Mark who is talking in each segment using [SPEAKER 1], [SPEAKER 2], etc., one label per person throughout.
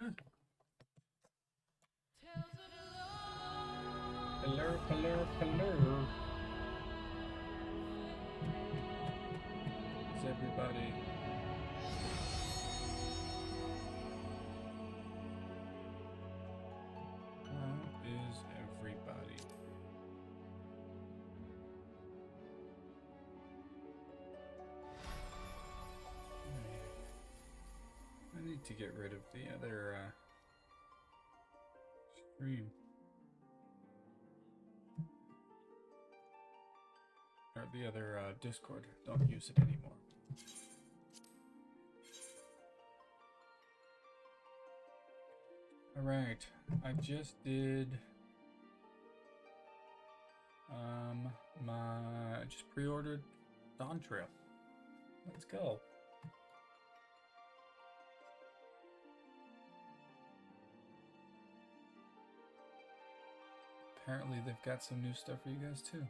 [SPEAKER 1] Hello, hello, hello. Is everybody? How is everybody? I need to get rid of the other stream. Or the other Discord. Don't use it anymore. Alright, I just did I just pre-ordered Dawn Trail. Let's go. Apparently they've got some new stuff for you guys too.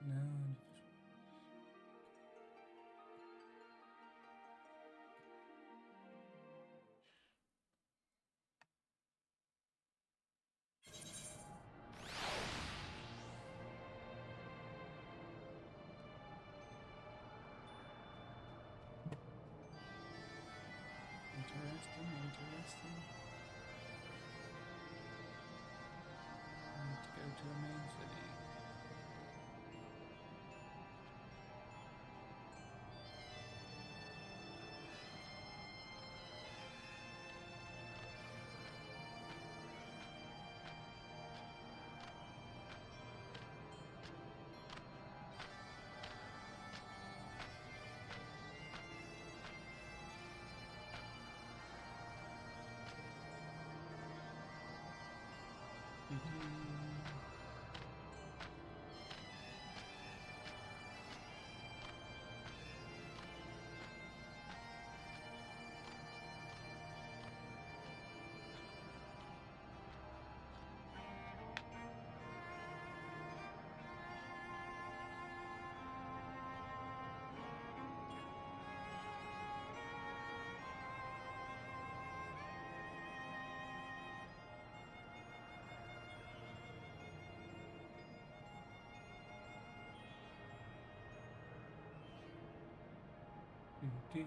[SPEAKER 1] No. Interesting. I need to go to a main city. Okay.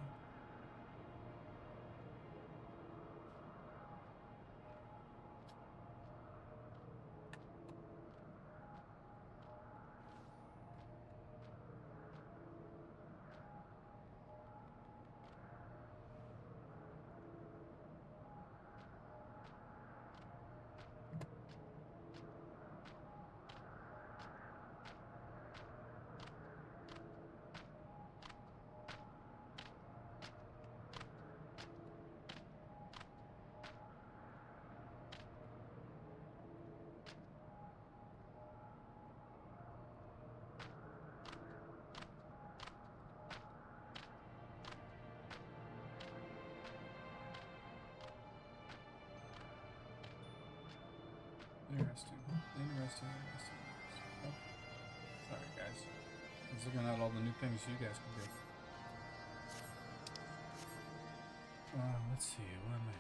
[SPEAKER 1] Interesting. Oh, sorry, guys. I was looking at all the new things you guys can do. Let's see. Where am I?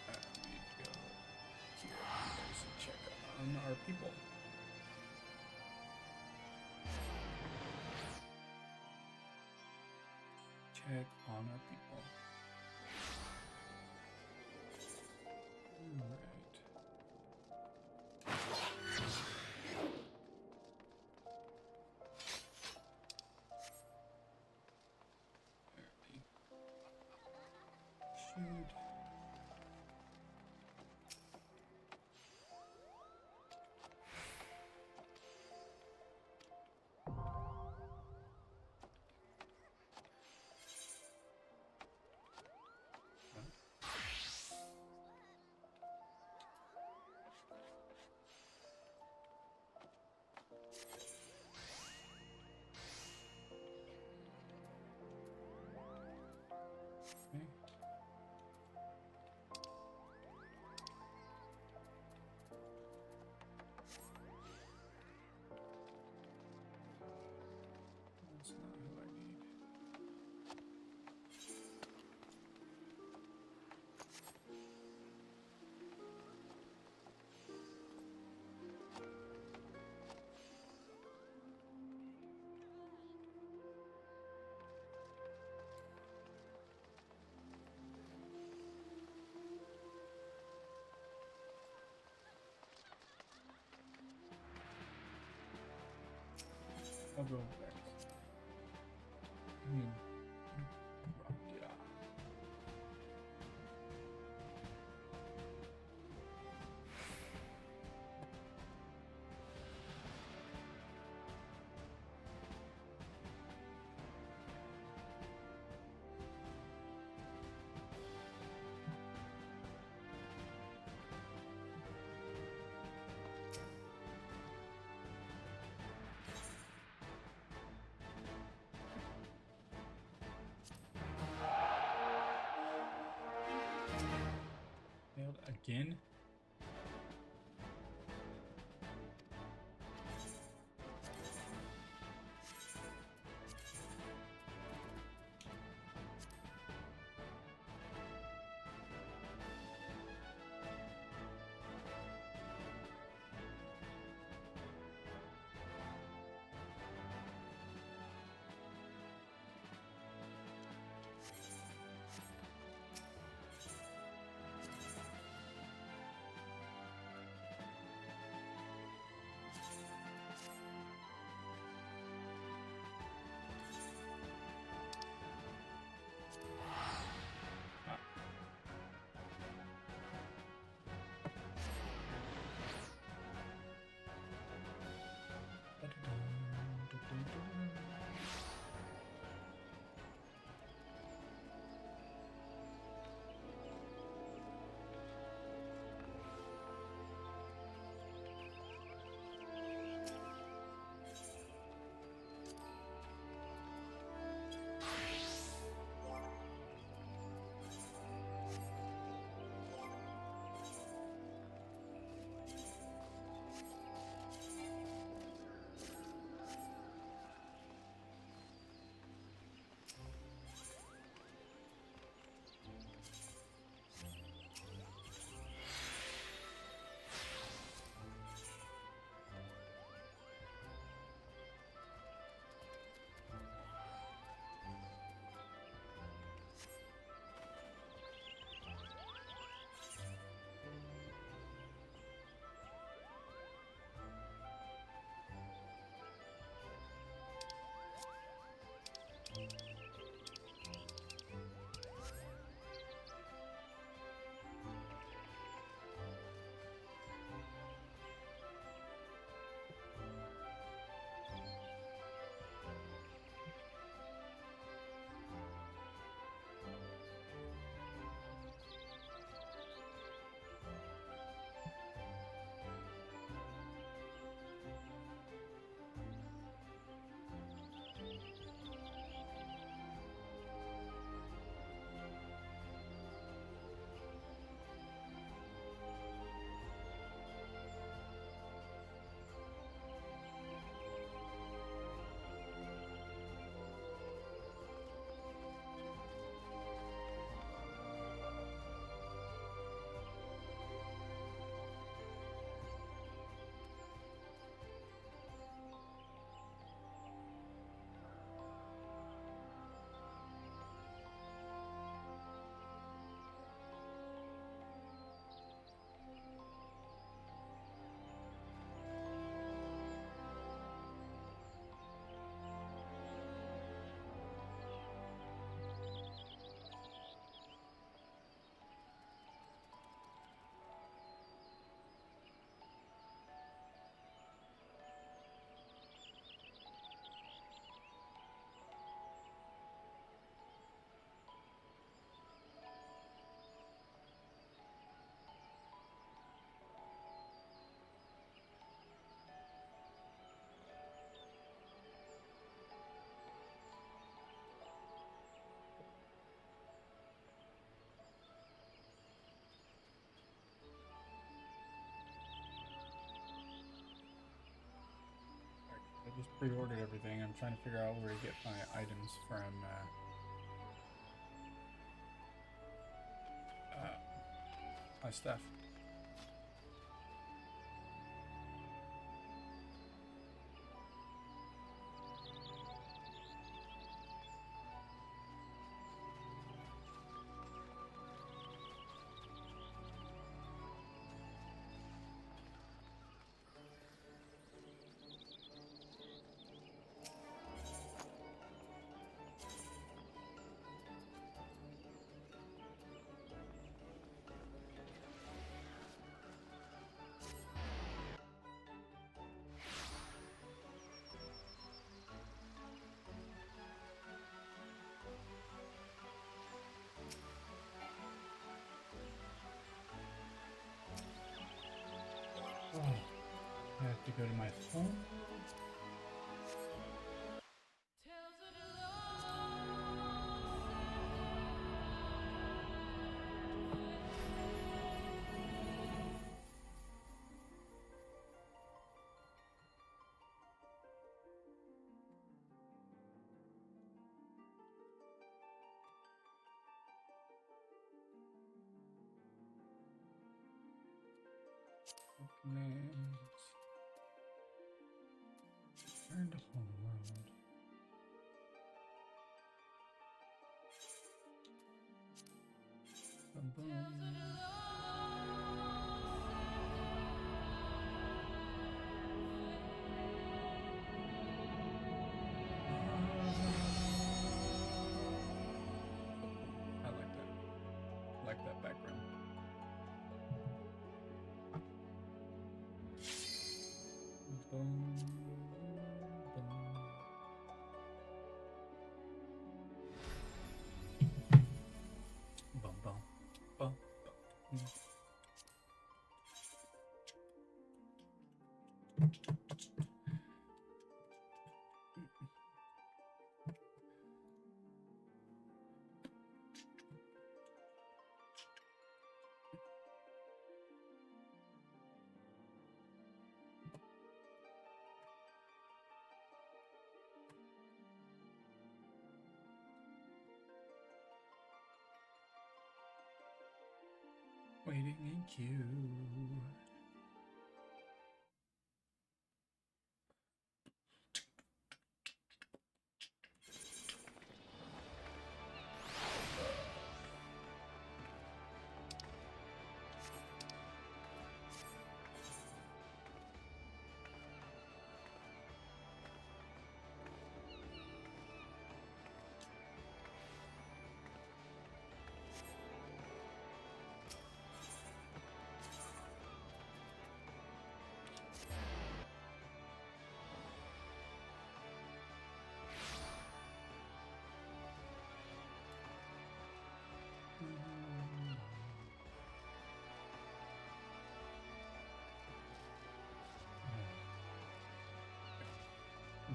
[SPEAKER 1] We need to go here and check on our people. Check on our people. All right. Shoot. I'll go next. Yeah. Failed again? I just pre-ordered everything. I'm trying to figure out where to get my items from my stuff. my home. Return to home world. Boom, boom. I like that. I like that background. Boom, boom. Bum, bum, bum, bum. Waiting in queue.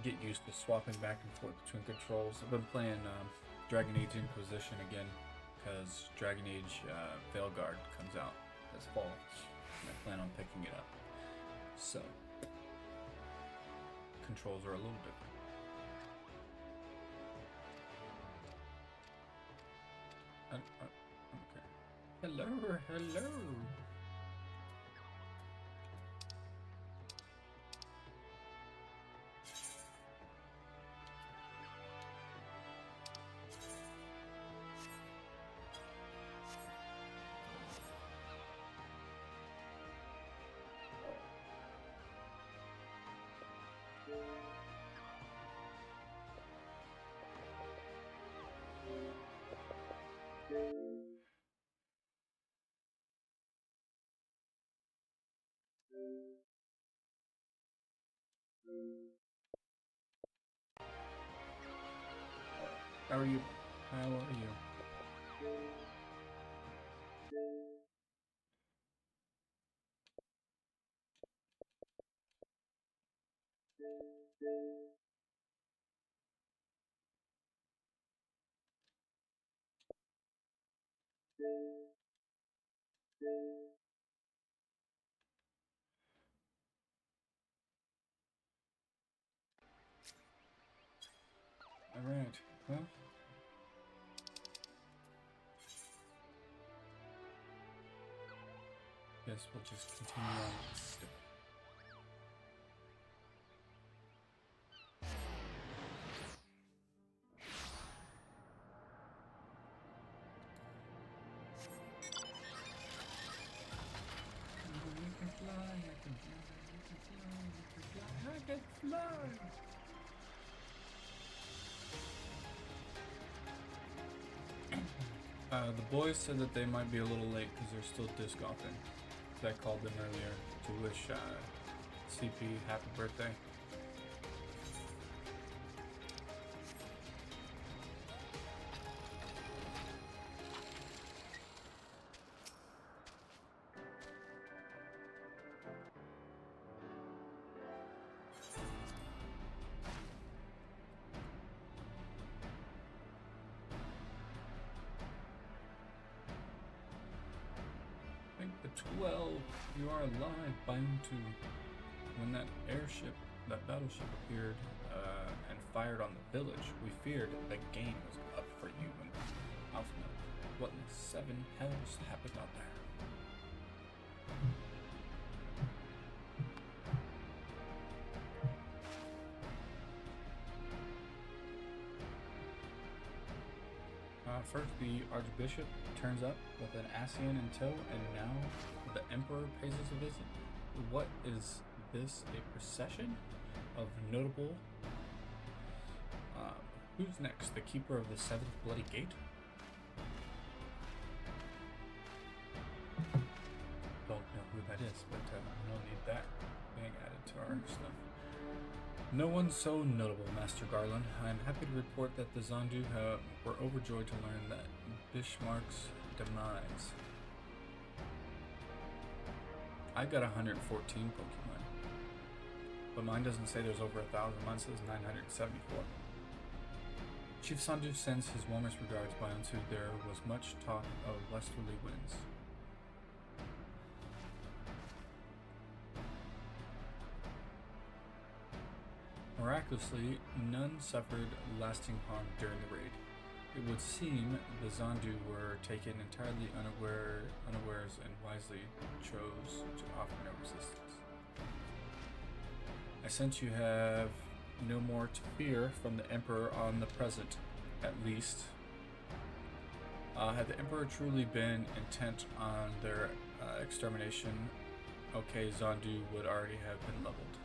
[SPEAKER 1] Get used to swapping back and forth between controls. I've been playing Dragon Age Inquisition again because Dragon Age Veilguard comes out this fall, and I plan on picking it up. So controls are a little different. Okay. Hello, hello. How are you? How are you? All right. Well, guess we'll just continue on with this step. I can fly, I can fly, I can fly, I can fly. The boys said that they might be a little late because they're still disc golfing. So I called them earlier to wish CP happy birthday. 12. You are alive, bound to. When that battleship appeared and fired on the village, we feared the game was up for you and Alpha. What in the seven hells happened out there? First, the Archbishop turns up with an Asian in tow, and now the Emperor pays us a visit. What is this? A procession of notable? Who's next? The Keeper of the Seventh Bloody Gate? Don't know who that is, but no need that being added to our stuff. No one so notable, Master Garland. I am happy to report that the Zandu were overjoyed to learn that Bismarck's demise. I got 114 Pokemon, but mine doesn't say there's over 1,000. Mine says 974. Chief Zandu sends his warmest regards by unto there was much talk of westerly winds. Miraculously, none suffered lasting harm during the raid. It would seem the Zandu were taken entirely unawares and wisely chose to offer no resistance. I sense you have no more to fear from the Emperor on the present, at least. Had the Emperor truly been intent on their extermination, okay, Zandu would already have been leveled.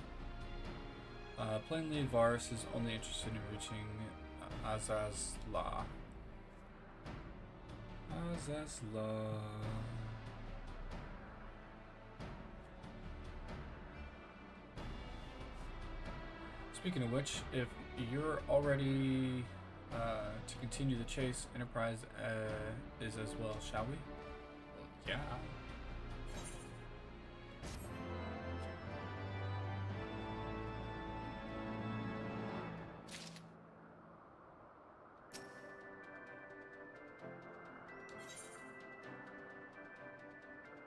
[SPEAKER 1] Plainly, Varus is only interested in reaching Azazla. Speaking of which, if you're already to continue the chase, Enterprise is as well, shall we? Yeah.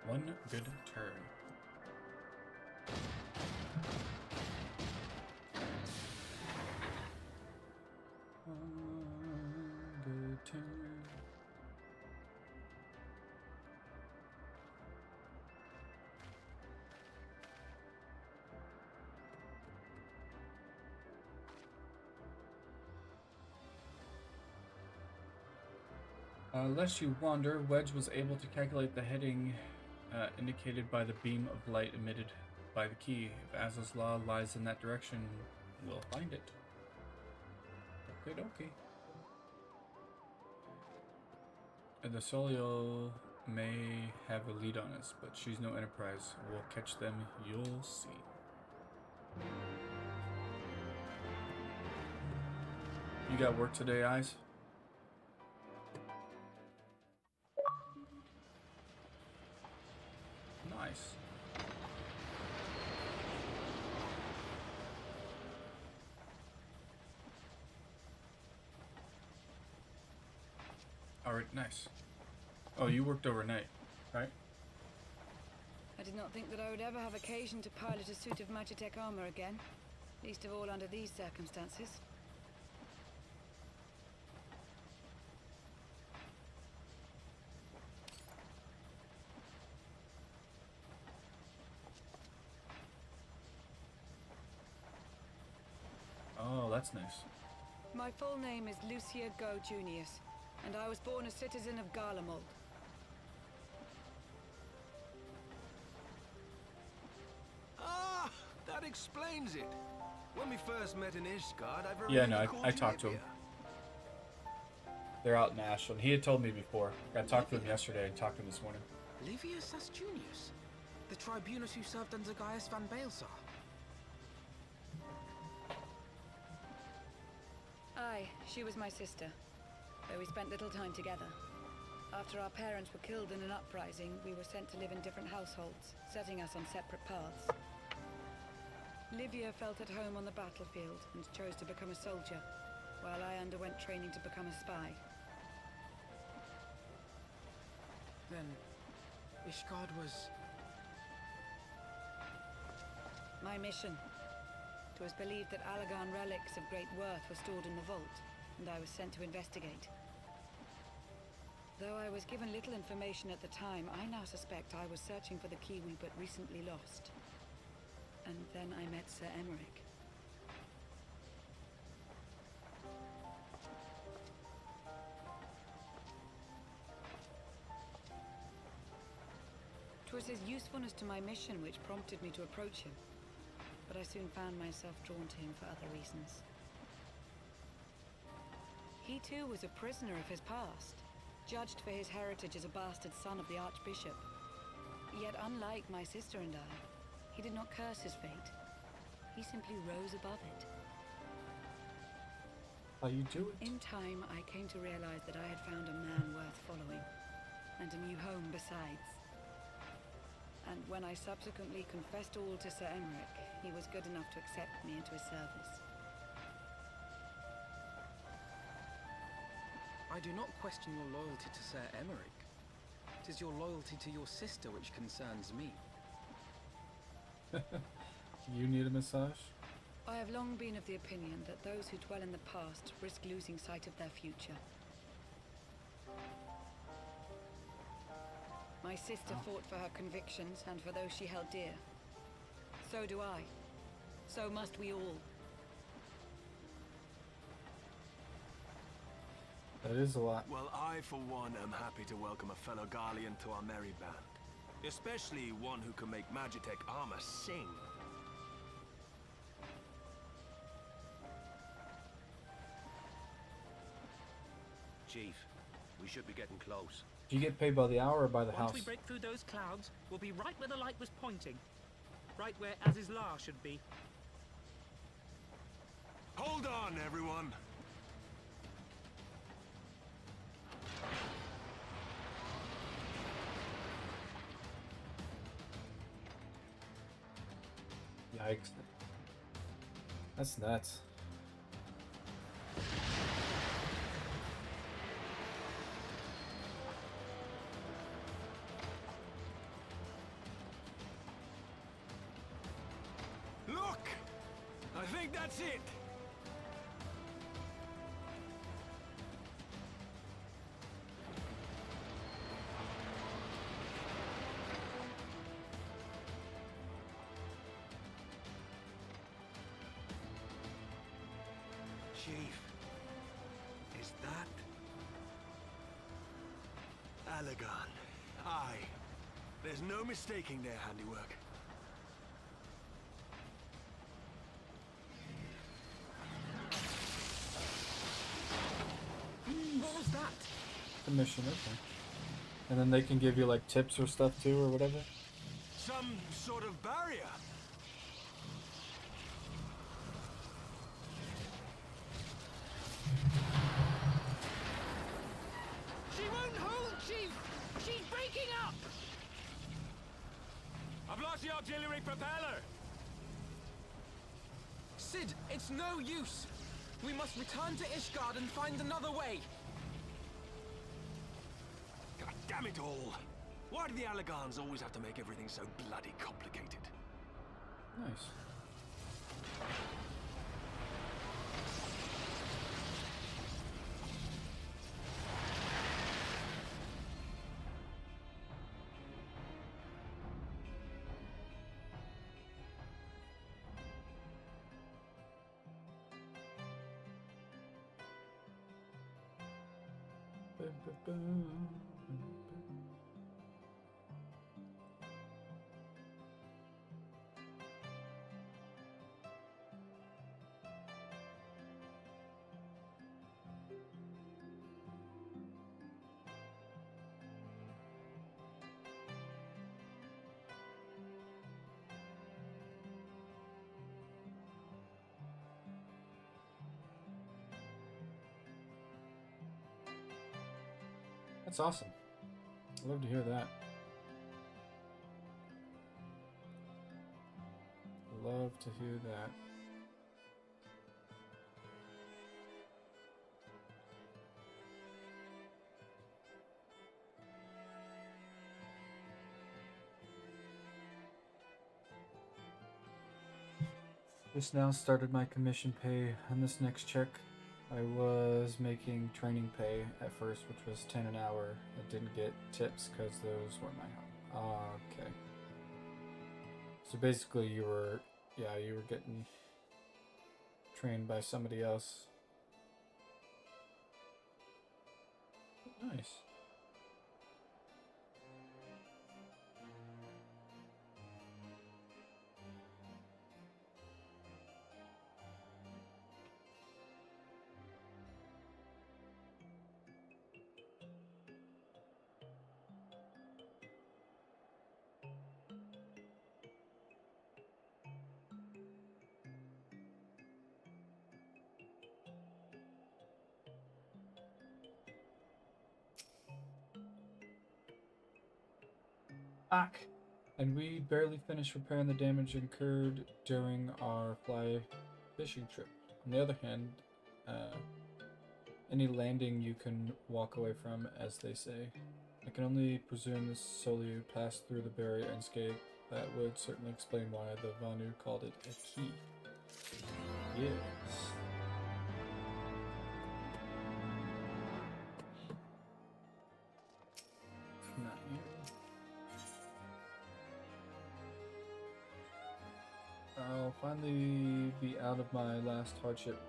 [SPEAKER 1] One good turn. One good turn. Lest you wander, Wedge was able to calculate the heading indicated by the beam of light emitted by the key. If Azazla lies in that direction, we'll find it. Okay. And the Solio may have a lead on us, but she's no Enterprise. We'll catch them, you'll see. You got work today, Eyes? Nice. Alright, nice. Oh, you worked overnight, right?
[SPEAKER 2] I did not think that I would ever have occasion to pilot a suit of Magitech armor again, least of all under these circumstances.
[SPEAKER 1] Oh, that's nice.
[SPEAKER 2] My full name is Lucia Go Junius, and I was born a citizen of Garlemald.
[SPEAKER 3] Ah, that explains it. When we first met in Ishgard,
[SPEAKER 1] I talked to him. They're out in Ashland. He had told me before. I talked to him yesterday and talked to him this morning.
[SPEAKER 4] Livia Sasjunius, the tribunus who served under Gaius van Baelsar.
[SPEAKER 2] Aye, she was my sister, though we spent little time together. After our parents were killed in an uprising, we were sent to live in different households, setting us on separate paths. Livia felt at home on the battlefield and chose to become a soldier, while I underwent training to become a spy.
[SPEAKER 4] Then, Ishgard was
[SPEAKER 2] My mission. It was believed that Allagan relics of great worth were stored in the vault, and I was sent to investigate. Though I was given little information at the time, I now suspect I was searching for the key we but recently lost. And then I met Sir Emmerich. 'Twas his usefulness to my mission which prompted me to approach him, but I soon found myself drawn to him for other reasons. He too was a prisoner of his past, judged for his heritage as a bastard son of the Archbishop. Yet unlike my sister and I, he did not curse his fate. He simply rose above it.
[SPEAKER 1] How you do it?
[SPEAKER 2] In time, I came to realize that I had found a man worth following, and a new home besides. And when I subsequently confessed all to Sir Emmerich, he was good enough to accept me into his service.
[SPEAKER 4] I do not question your loyalty to Sir Emmerich. It is your loyalty to your sister which concerns me.
[SPEAKER 1] You need a massage?
[SPEAKER 2] I have long been of the opinion that those who dwell in the past risk losing sight of their future. My sister fought for her convictions and for those she held dear. So do I. So must we all.
[SPEAKER 1] That is a lot.
[SPEAKER 3] Well, I, for one, am happy to welcome a fellow Garlean to our merry band. Especially one who can make Magitech armor sing. Chief, we should be getting close.
[SPEAKER 1] Do you get paid by the hour or by the
[SPEAKER 5] Once
[SPEAKER 1] house?
[SPEAKER 5] we break through those clouds, we'll be right where the light was pointing. Right where Azizlar should be.
[SPEAKER 3] Hold on, everyone!
[SPEAKER 1] Yikes. That's nuts.
[SPEAKER 3] Look! I think that's it! Chief, is that Allagan? Aye. There's no mistaking their handiwork.
[SPEAKER 4] What was that?
[SPEAKER 1] The mission, okay. And then they can give you like tips or stuff too, or whatever.
[SPEAKER 3] Some sort of barrier.
[SPEAKER 4] She won't hold, Chief! She's breaking up!
[SPEAKER 3] I've lost the auxiliary propeller!
[SPEAKER 4] Sid, it's no use! We must return to Ishgard and find another way!
[SPEAKER 3] God damn it all! Why do the Allagans always have to make everything so bloody complicated?
[SPEAKER 1] Nice. That's awesome. I love to hear that. Love to hear that. Just now started my commission pay on this next check. I was making training pay at first, which was 10 an hour. I didn't get tips because those weren't my help. Okay. So basically you were getting trained by somebody else. Nice. Back. And we barely finished repairing the damage incurred during our fly fishing trip. On the other hand, any landing you can walk away from, as they say. I can only presume this Solio passed through the barrier unscathed. That would certainly explain why the Vanu called it a key. Yes. Not here. I'll finally be out of my last hardship.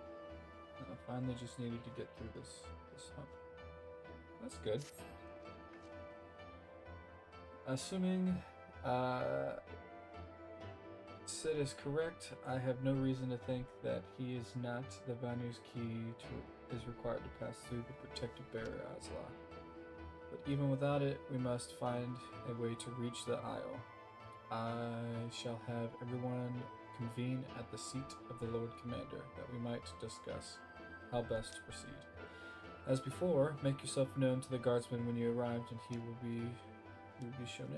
[SPEAKER 1] I finally just needed to get through this hump. That's good. Assuming Sid is correct, I have no reason to think that he is not the Vanu's key is required to pass through the protective barrier Asla. But even without it, we must find a way to reach the Isle. I shall have everyone convene at the seat of the Lord Commander, that we might discuss how best to proceed. As before, make yourself known to the guardsman when you arrived, and he will be shown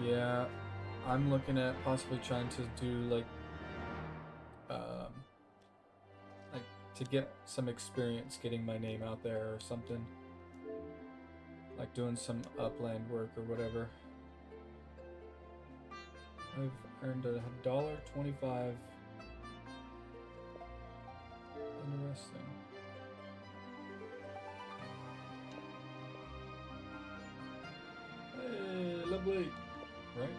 [SPEAKER 1] in. Yeah, I'm looking at possibly trying to do to get some experience getting my name out there or something. Like doing some upland work or whatever. I've earned $1.25. Interesting. Hey, lovely. Right?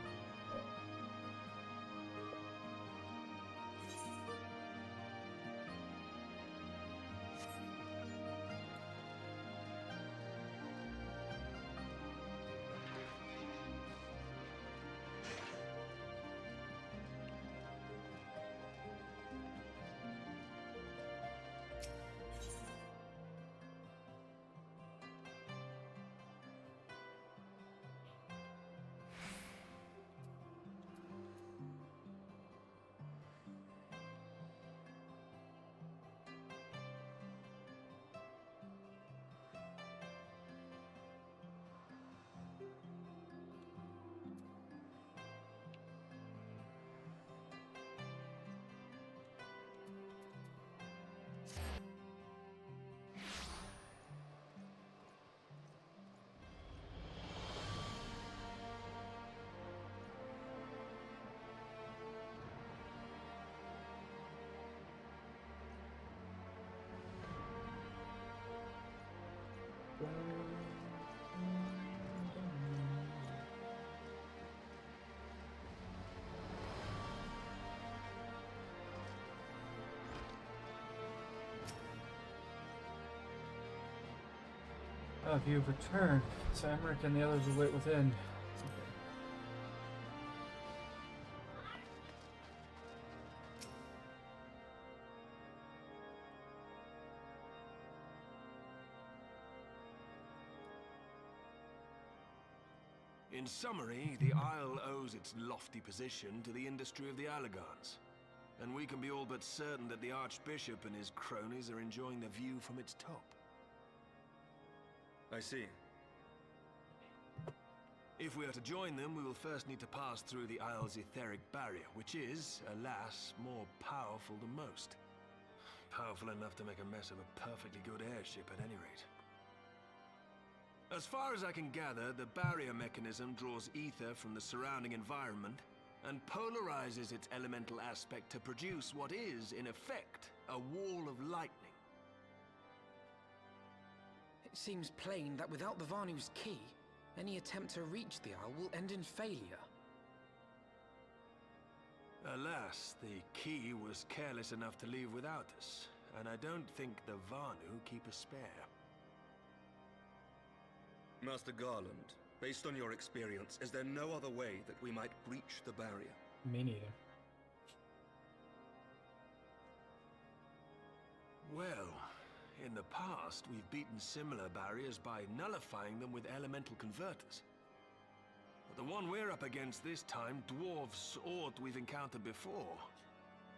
[SPEAKER 1] Oh, you've returned. Samric and the others will wait within.
[SPEAKER 3] In summary, the Isle owes its lofty position to the industry of the Allagans. And we can be all but certain that the Archbishop and his cronies are enjoying the view from its top.
[SPEAKER 6] I see.
[SPEAKER 3] If we are to join them, we will first need to pass through the Isle's etheric barrier, which is, alas, more powerful than most. Powerful enough to make a mess of a perfectly good airship at any rate. As far as I can gather, the barrier mechanism draws ether from the surrounding environment and polarizes its elemental aspect to produce what is, in effect, a wall of lightning.
[SPEAKER 4] It seems plain that without the Vanu's key, any attempt to reach the Isle will end in failure.
[SPEAKER 3] Alas, the key was careless enough to leave without us, and I don't think the Vanu keep a spare.
[SPEAKER 6] Master Garland, based on your experience, is there no other way that we might breach the barrier?
[SPEAKER 1] Me neither.
[SPEAKER 3] Well, in the past, we've beaten similar barriers by nullifying them with elemental converters. But the one we're up against this time dwarfs aught we've encountered before.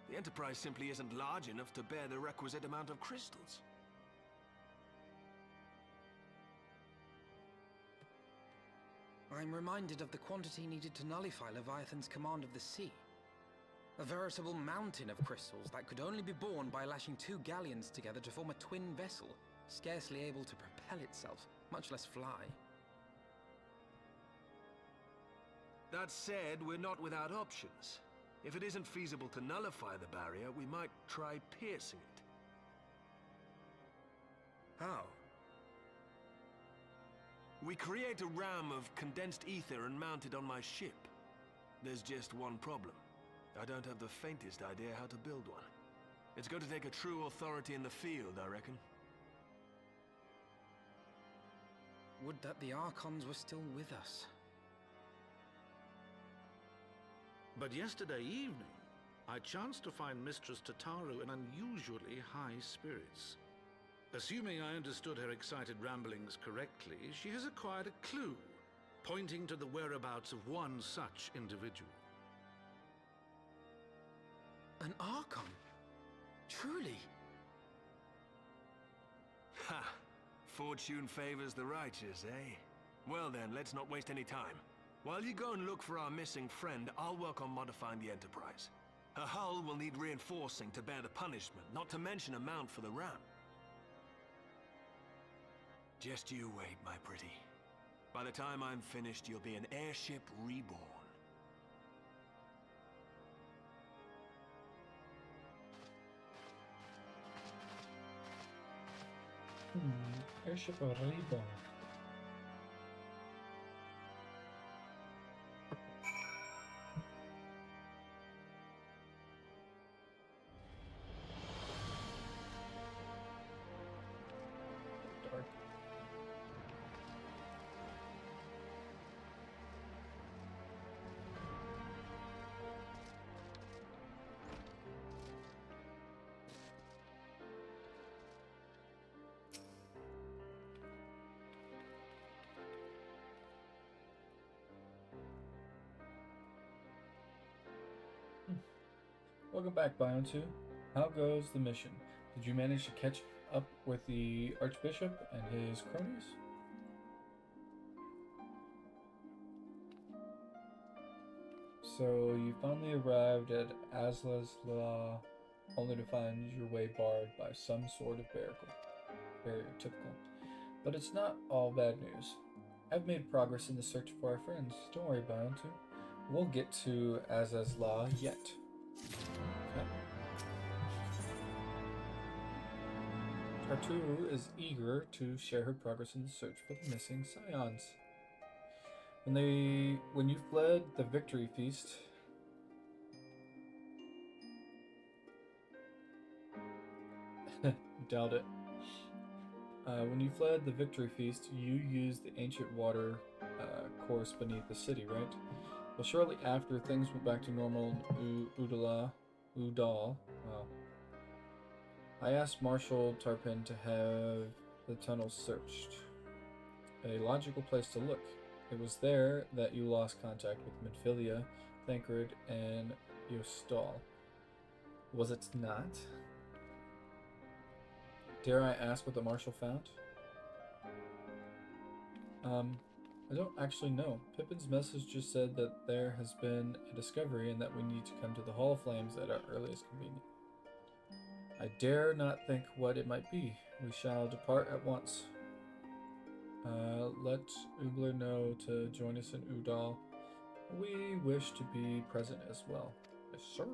[SPEAKER 3] The Enterprise simply isn't large enough to bear the requisite amount of crystals.
[SPEAKER 4] I'm reminded of the quantity needed to nullify Leviathan's command of the sea. A veritable mountain of crystals that could only be borne by lashing 2 galleons together to form a twin vessel, scarcely able to propel itself, much less fly.
[SPEAKER 3] That said, we're not without options. If it isn't feasible to nullify the barrier, we might try piercing it.
[SPEAKER 6] How?
[SPEAKER 3] We create a ram of condensed ether and mount it on my ship. There's just one problem. I don't have the faintest idea how to build one. It's going to take a true authority in the field, I reckon.
[SPEAKER 4] Would that the Archons were still with us.
[SPEAKER 7] But yesterday evening, I chanced to find Mistress Tataru in unusually high spirits. Assuming I understood her excited ramblings correctly, she has acquired a clue, pointing to the whereabouts of one such individual.
[SPEAKER 4] An Archon? Truly?
[SPEAKER 3] Ha! Fortune favors the righteous, eh? Well then, let's not waste any time. While you go and look for our missing friend, I'll work on modifying the Enterprise. Her hull will need reinforcing to bear the punishment, not to mention a mount for the ram. Just you wait, my pretty. By the time I'm finished, you'll be an airship reborn.
[SPEAKER 1] Airship reborn. Dark. Welcome back, Biome 2. How goes the mission? Did you manage to catch up with the Archbishop and his cronies? So you finally arrived at Azla's Law, only to find your way barred by some sort of barrier, typical. But it's not all bad news. I've made progress in the search for our friends. Don't worry, Biome 2. We'll get to Azla's Law yet. Okay. Tarturu is eager to share her progress in the search for the missing scions. When you fled the victory feast, doubt it. When you fled the victory feast, you used the ancient water course beneath the city, right? Well, shortly after, things went back to normal in Udal. Wow. I asked Marshal Tarpin to have the tunnels searched. A logical place to look. It was there that you lost contact with Midfilia, Thancred, and Yostal. Was it not? Dare I ask what the Marshal found? I don't actually know. Pippin's message just said that there has been a discovery and that we need to come to the Hall of Flames at our earliest convenience. I dare not think what it might be. We shall depart at once. Let Ugler know to join us in Udal. We wish to be present as well. Yes, sir.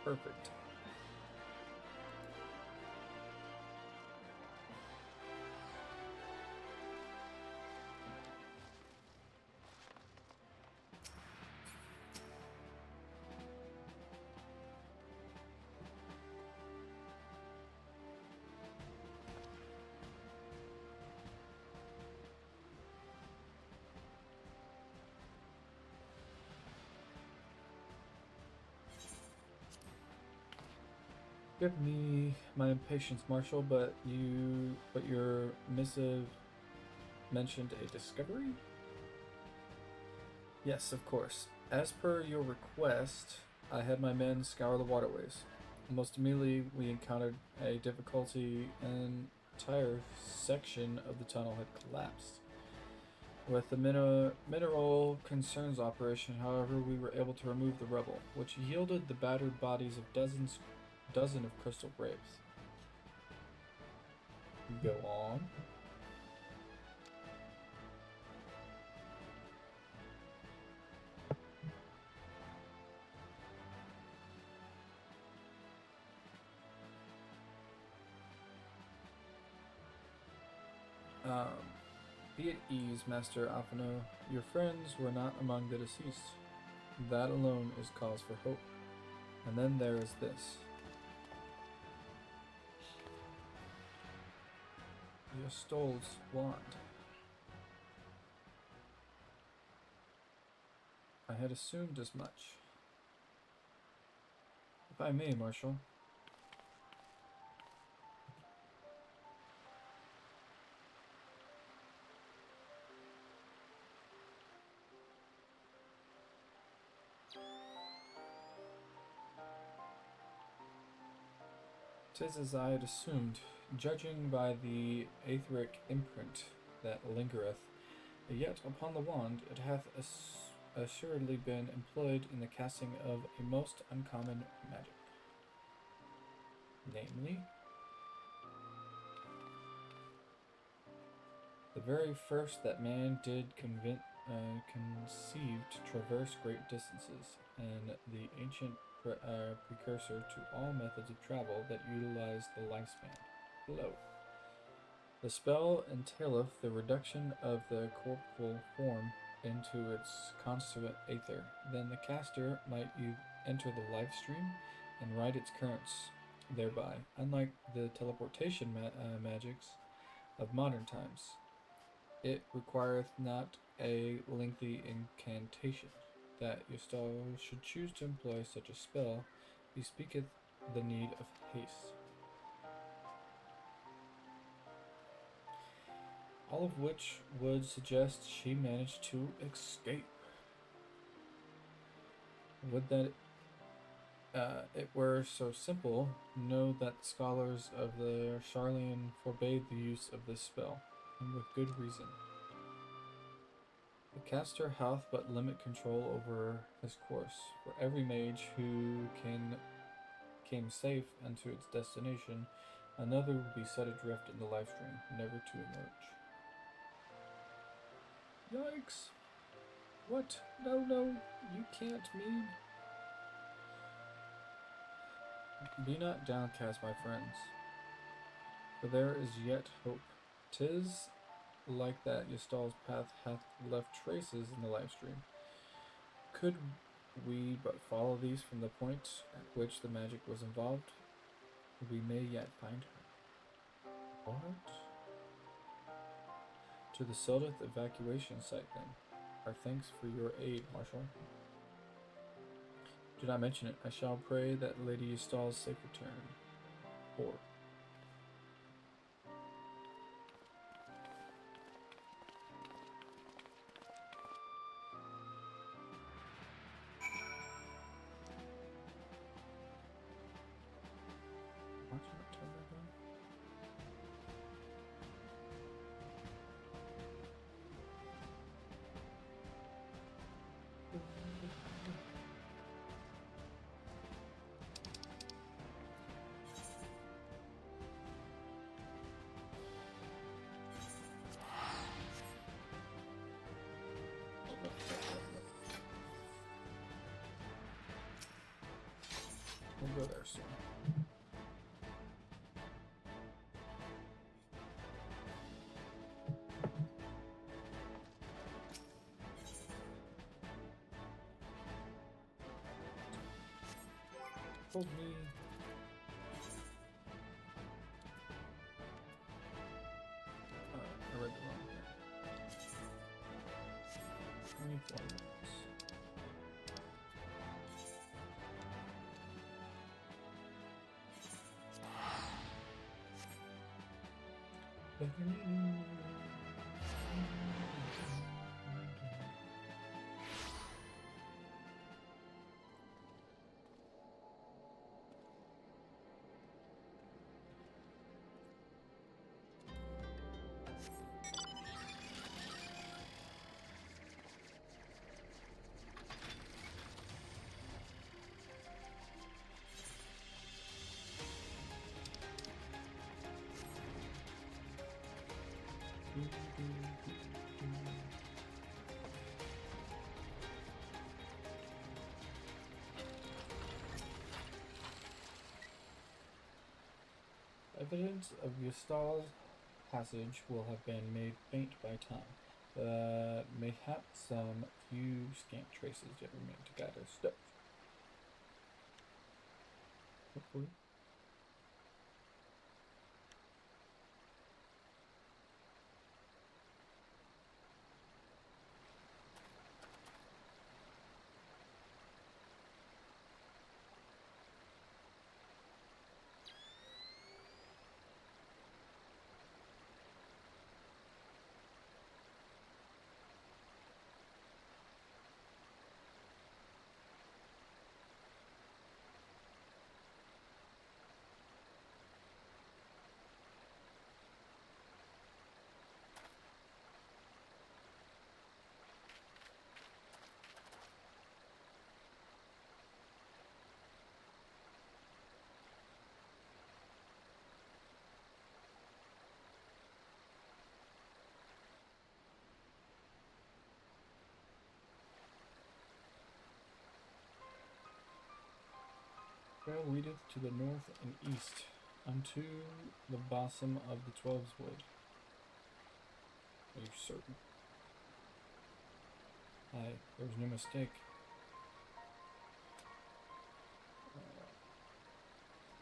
[SPEAKER 1] Perfect. Give me my impatience, Marshal, but your missive mentioned a discovery? Yes, of course. As per your request, I had my men scour the waterways. Almost immediately, we encountered a difficulty. An entire section of the tunnel had collapsed. With the mineral concerns operation, however, we were able to remove the rubble, which yielded the battered bodies of dozen of crystal graves. Go on. Be at ease, Master Alphino. Your friends were not among the deceased. That alone is cause for hope. And then there is this. Yostol's wand. I had assumed as much. If I may, Marshal. "'Tis as I had assumed, judging by the aetheric imprint that lingereth. Yet upon the wand it hath assuredly been employed in the casting of a most uncommon magic. Namely, the very first that man did conceive to traverse great distances, and the ancient precursor to all methods of travel that utilize the lifespan, flow. The spell entaileth the reduction of the corporeal form into its constituent aether. Then the caster might enter the life stream and ride its currents thereby, unlike the teleportation magics of modern times. It requireth not a lengthy incantation. That Yostol should choose to employ such a spell bespeaketh the need of haste. All of which would suggest she managed to escape. Would that it were so simple. Know that the scholars of the Charlian forbade the use of this spell, and with good reason. The caster hath but limited control over his course, for every mage who came safe unto its destination, another would be set adrift in the life stream, never to emerge. Yikes! What? No, you can't mean. Be not downcast, my friends, for there is yet hope. 'Tis like that Yostol's path hath left traces in the life stream. Could we but follow these from the point at which the magic was involved, we may yet find her. What? To the Sildith evacuation site, then. Our thanks for your aid, Marshal. Do not mention it. I shall pray that Lady Yostol's safe return. Or go there soon. Hold me. I read the wrong thing. 24 minutes. Evidence of Yastal's passage will have been made faint by time, but mayhaps some few scant traces yet remain to guide our steps. Hopefully. Trail leadeth to the north and east, unto the bosom of the 12's wood. Are you certain? Aye, there was no mistake.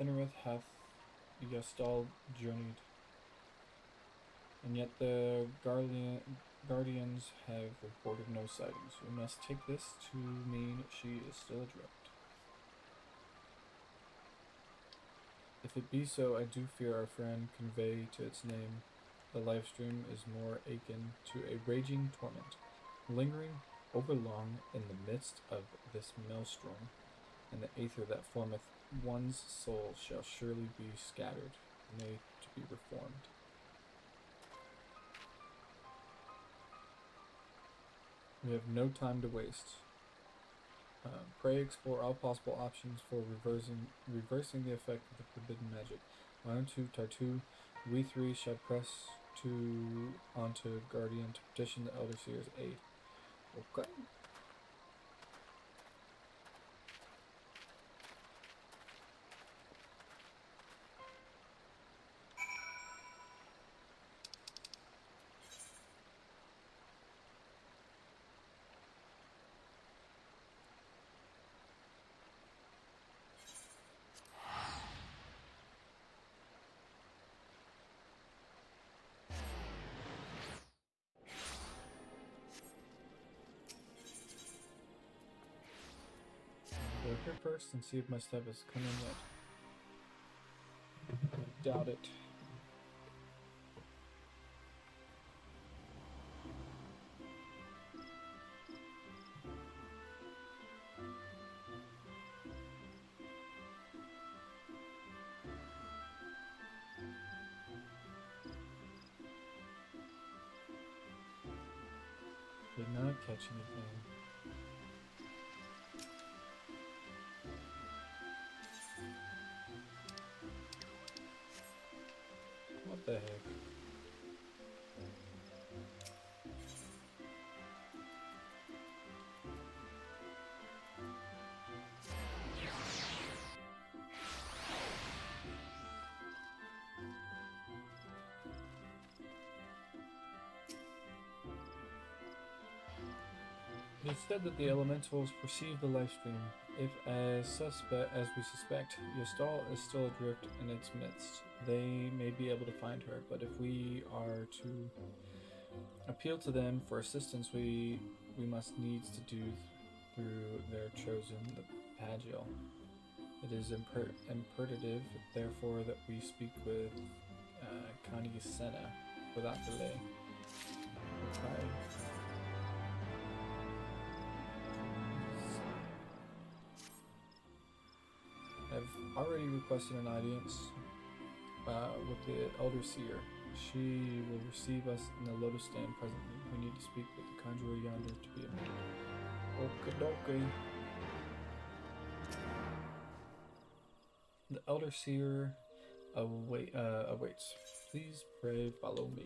[SPEAKER 1] Thinnereth hath Yastal journeyed, and yet the guardians have reported no sightings. We must take this to mean she is still adrift. If it be so, I do fear our friend convey to its name. The life stream is more akin to a raging torment, lingering overlong in the midst of this maelstrom, and the aether that formeth one's soul shall surely be scattered, made to be reformed. We have no time to waste. Pray explore all possible options for reversing the effect of the forbidden magic. Onto Tartu, we three shall press onto Guardian to petition the Elder Seer's aid. Okay. Go here first and see if my stuff is coming yet. Doubt it. Did not catch anything. What the heck? It is said that the elementals perceive the life stream. If, as we suspect, Yastal is still adrift in its midst, they may be able to find her. But if we are to appeal to them for assistance, we must needs to do through their chosen, the Pagil. It is imperative, therefore, that we speak with Connie Senna without delay. Okay. I've already requested an audience with the Elder Seer. She will receive us in the Lotus Stand presently. We need to speak with the Conjurer yonder to be admitted. Okie dokie. The Elder Seer awaits. Please pray, follow me.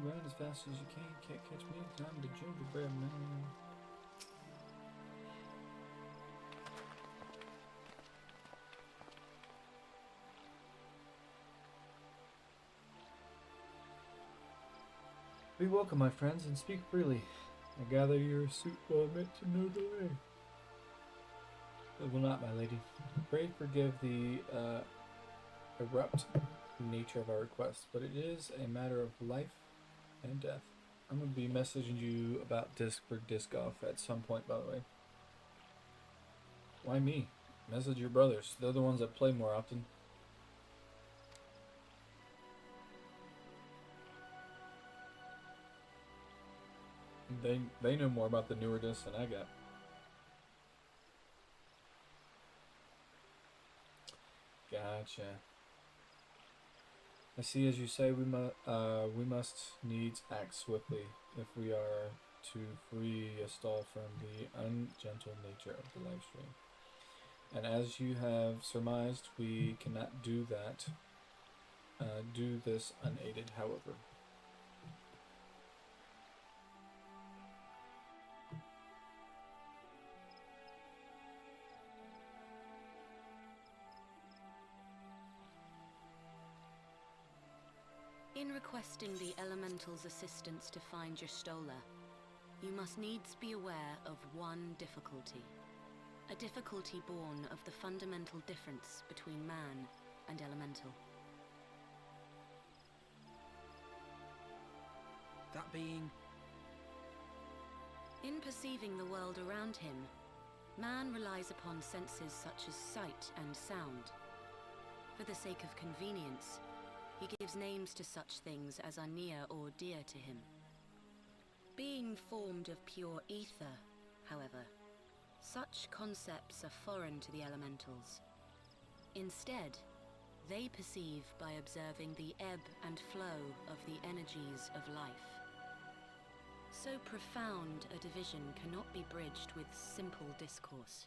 [SPEAKER 1] Run as fast as you can. Can't catch me. I'm the gingerbread man. Be welcome, my friends, and speak freely. I gather your suit will admit to no delay. It will not, my lady. Pray forgive the abrupt nature of our request, but it is a matter of life and death. I'm going to be messaging you about disc for disc off at some point, by the way. Why me? Message your brothers. They're the ones that play more often. They know more about the newer discs than I got. Gotcha. I see. As you say, we must needs act swiftly if we are to free Yastal from the ungentle nature of the life stream. And as you have surmised, we cannot do that. Do this unaided, however.
[SPEAKER 8] In requesting the Elemental's assistance to find Y'shtola, you must needs be aware of one difficulty. A difficulty born of the fundamental difference between man and Elemental.
[SPEAKER 4] That being...
[SPEAKER 8] In perceiving the world around him, man relies upon senses such as sight and sound. For the sake of convenience, he gives names to such things as are near or dear to him. Being formed of pure ether, however, such concepts are foreign to the Elementals. Instead, they perceive by observing the ebb and flow of the energies of life. So profound a division cannot be bridged with simple discourse.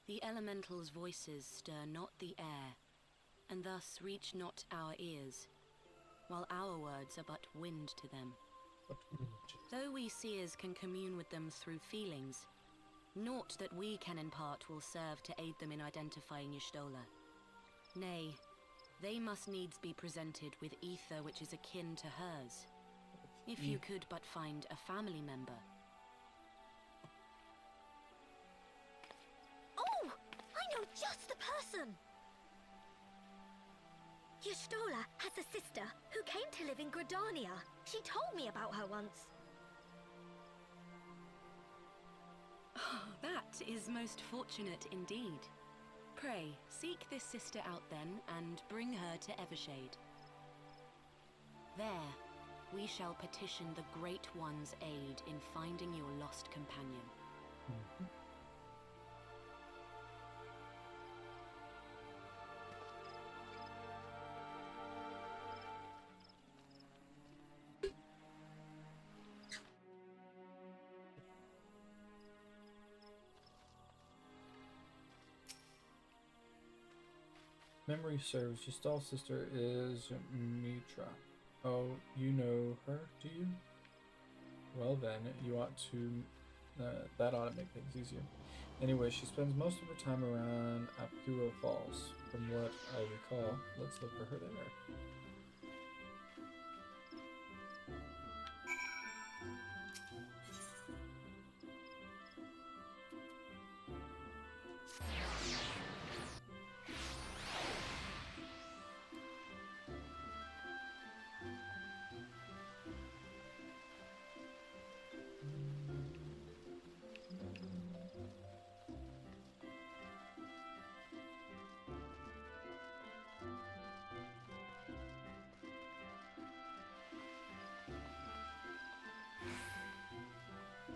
[SPEAKER 8] The Elementals' voices stir not the air, and thus reach not our ears, while our words are but wind to them. Though we seers can commune with them through feelings, naught that we can impart will serve to aid them in identifying Y'shtola. Nay, they must needs be presented with ether which is akin to hers. If you could but find a family member.
[SPEAKER 9] Oh! I know just the person! Y'shtola has a sister who came to live in Gridania. She told me about her once.
[SPEAKER 8] Oh, that is most fortunate indeed. Pray, seek this sister out then, and bring her to Evershade. There, we shall petition the Great One's aid in finding your lost companion.
[SPEAKER 1] memory serves, Gestal's sister is Mitra. Oh, you know her, do you? Well then, you ought to... that ought to make things easier. Anyway, she spends most of her time around Apuro Falls. From what I recall, let's look for her there.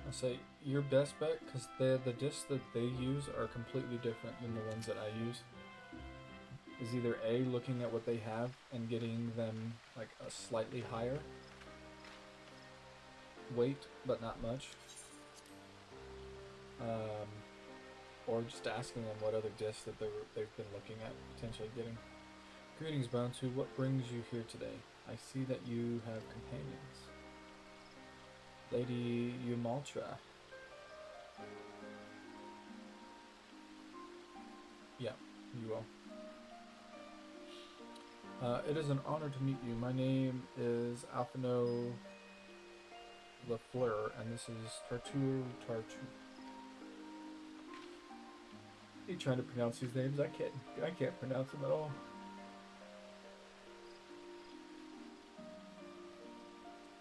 [SPEAKER 1] I'll say your best bet, because the discs that they use are completely different than the ones that I use, is either A, looking at what they have and getting them like a slightly higher weight, but not much, or just asking them what other discs that they've been looking at potentially getting. Greetings, Bounty. What brings you here today? I see that you have companions. Lady Yumaltra. Yeah, you will. It is an honor to meet you. My name is Alphino Lafleur, and this is Tartu Tartu. You trying to pronounce these names? I can't pronounce them at all.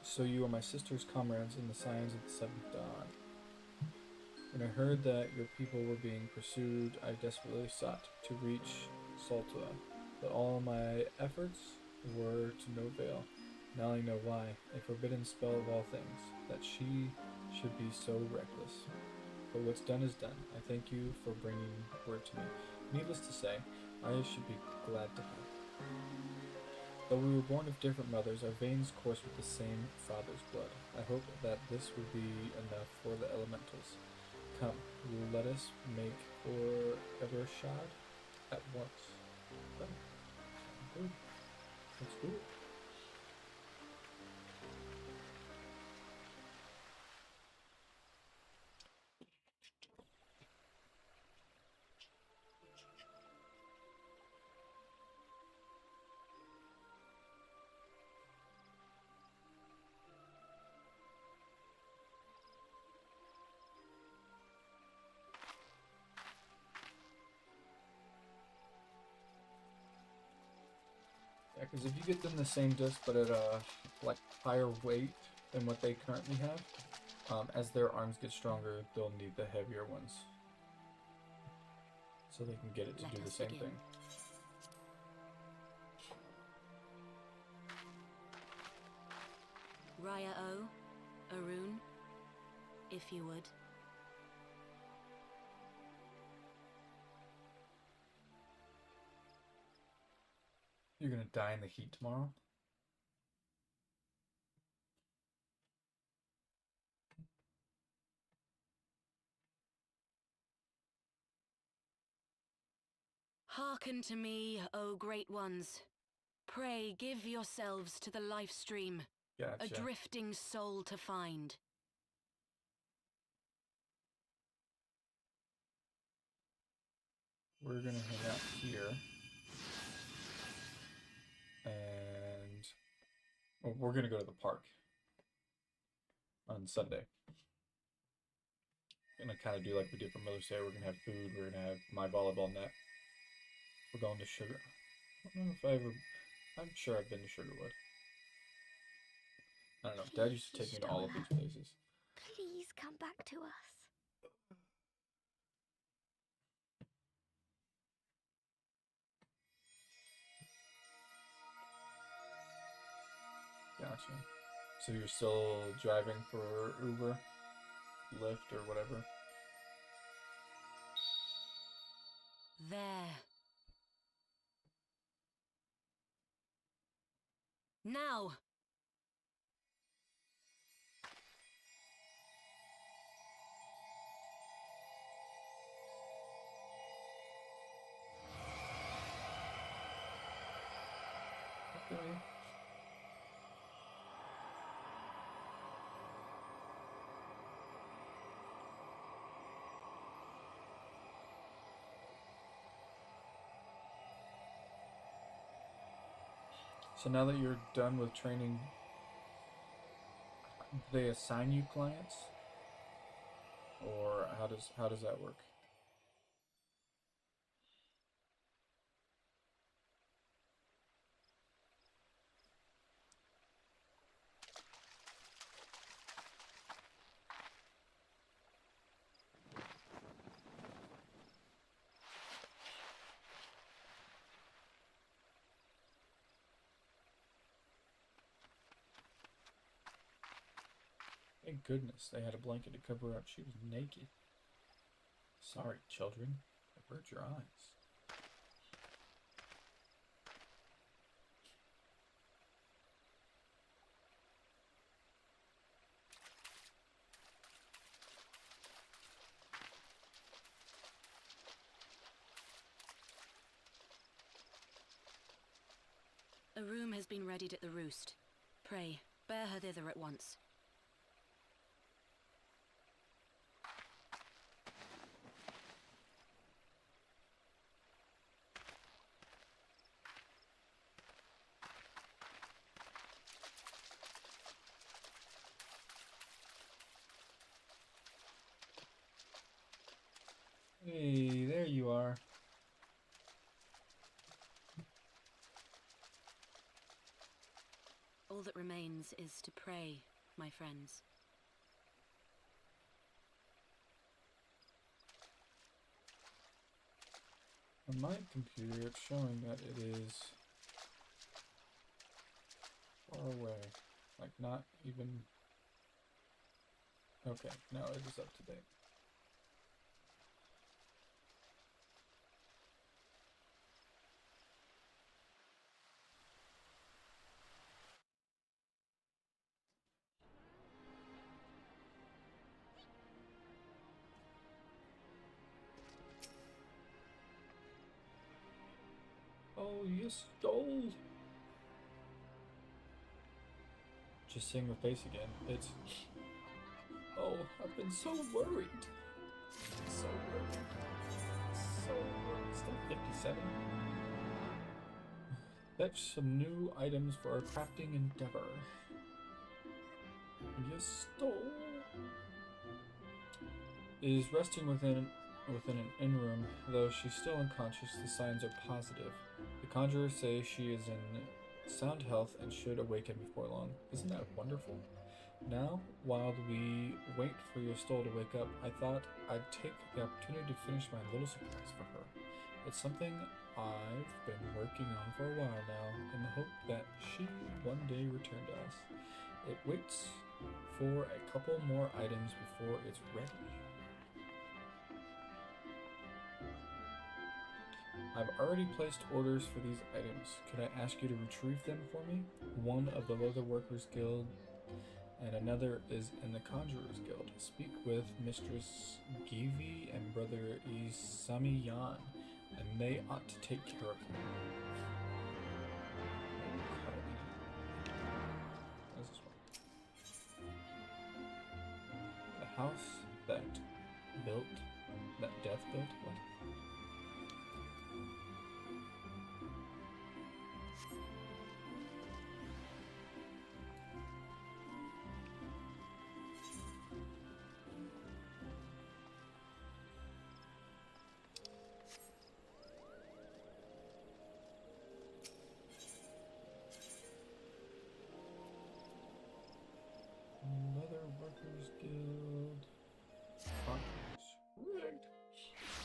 [SPEAKER 1] So you are my sister's comrades in the signs of the Seventh Dawn. When I heard that your people were being pursued, I desperately sought to reach Saltua, but all my efforts were to no avail. Now I know why. A forbidden spell of all things, that she should be so reckless. But what's done is done. I thank you for bringing word to me. Needless to say, I should be glad to help. Though we were born of different mothers, our veins course with the same father's blood. I hope that this will be enough for the elementals. Come, let us make for Evershad at once. Come. Good. Let's do it. Yeah, because if you get them the same disc but at a like higher weight than what they currently have, as their arms get stronger, they'll need the heavier ones, so they can get it to do the same thing.
[SPEAKER 8] Raya O, Arun, if you would.
[SPEAKER 1] You're gonna die in the heat tomorrow?
[SPEAKER 8] Hearken to me, O great ones. Pray give yourselves to the life stream.
[SPEAKER 1] Gotcha.
[SPEAKER 8] A drifting soul to find.
[SPEAKER 1] We're gonna hang out here. And well, we're gonna go to the park on Sunday. Gonna kind of do like we did for Mother's Day. We're gonna have food. We're gonna have my volleyball net. We're going to Sugar. I don't know if I ever. I'm sure I've been to Sugarwood. I don't know. Dad used to take me to all of these places.
[SPEAKER 9] Please come back to us.
[SPEAKER 1] Gotcha. So you're still driving for Uber, Lyft, or whatever?
[SPEAKER 8] There. Now!
[SPEAKER 1] me. So now that you're done with training, do they assign you clients? Or how does that work? Thank goodness they had a blanket to cover her up. She was naked. Sorry, children. Avert your eyes.
[SPEAKER 8] A room has been readied at the roost. Pray, bear her thither at once.
[SPEAKER 1] Hey, there you are.
[SPEAKER 8] All that remains is to pray, my friends.
[SPEAKER 1] On my computer, it's showing that it is far away. Like, not even... Okay, now it is up to date. Oh, you stole! Just seeing the face again. It's... Oh, I've been so worried. So worried. So worried. Still 57. Fetch some new items for our crafting endeavor. You stole. Is resting within an inn room, though she's still unconscious. The signs are positive. The conjurers say she is in sound health and should awaken before long. Isn't that wonderful? Now, while we wait for your stole to wake up, I thought I'd take the opportunity to finish my little surprise for her. It's something I've been working on for a while now, in the hope that she one day return to us. It waits for a couple more items before it's ready. I've already placed orders for these items. Could I ask you to retrieve them for me? One of the Leather Workers Guild and another is in the Conjurers Guild. Speak with Mistress Givi and Brother Isami Yan, and they ought to take care of you. What is this one? The house that death built? What? Leather Workers Guild. Rigged.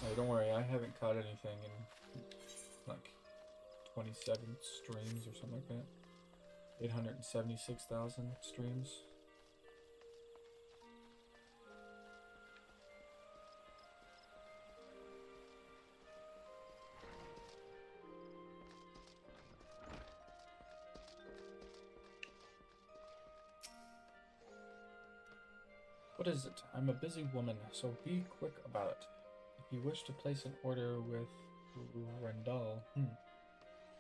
[SPEAKER 1] Oh, don't worry, I haven't caught anything in like 27 streams or something like that. 876,000 streams. What is it? I'm a busy woman, so be quick about it. If you wish to place an order with Rendal,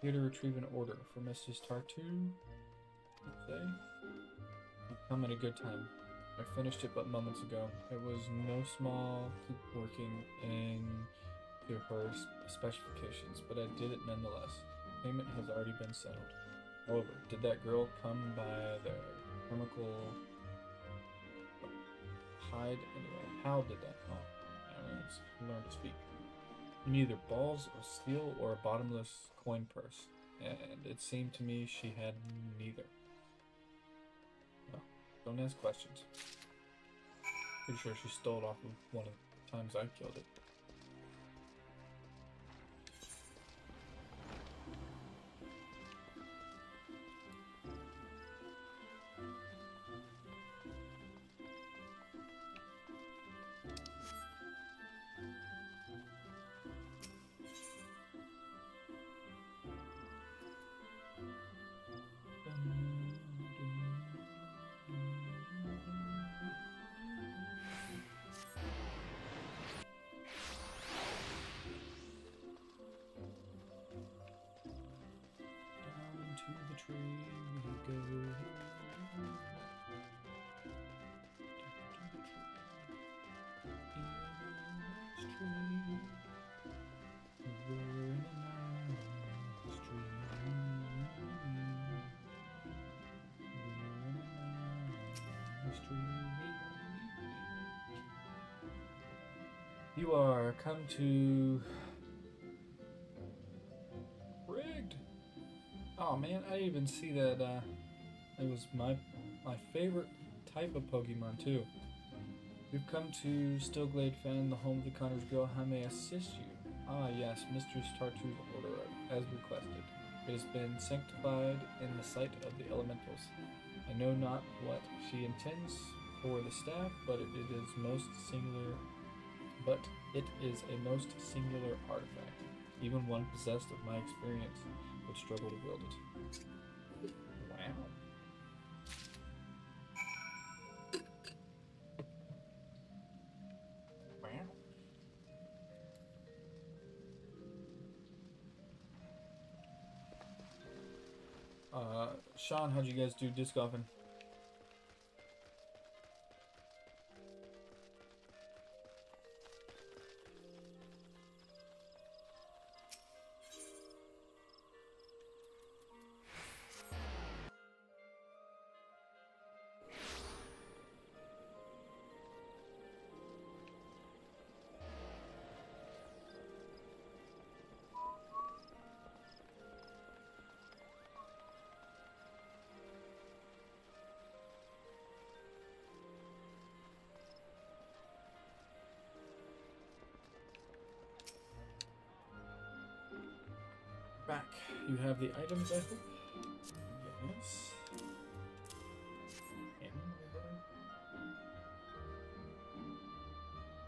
[SPEAKER 1] Here to retrieve an order for Mrs. Tartu. Say, you've come at a good time. I finished it but moments ago. It was no small feat working into her specifications, but I did it nonetheless. Payment has already been settled. However, did that girl come by the chemical hide anyway? How did that come? I mean, it's learn to speak. You need either balls or steel or a bottomless coin purse, and it seemed to me she had neither. Well, don't ask questions. Pretty sure she stole it off of one of the times I killed it. You are come to rigged. Oh man, I didn't even see that. It was my favorite type of Pokemon too. You've come to Stillglade Fen, the home of the Connor's Girl. How may I assist you? Ah yes, Mistress Tartu's order, as requested. It has been sanctified in the sight of the elementals. I know not what she intends for the staff, but it is a most singular artifact. Even one possessed of my experience would struggle to wield it. Wow. Wow. Sean, how'd you guys do disc golfing? Back. You have the items, I hope? Yes.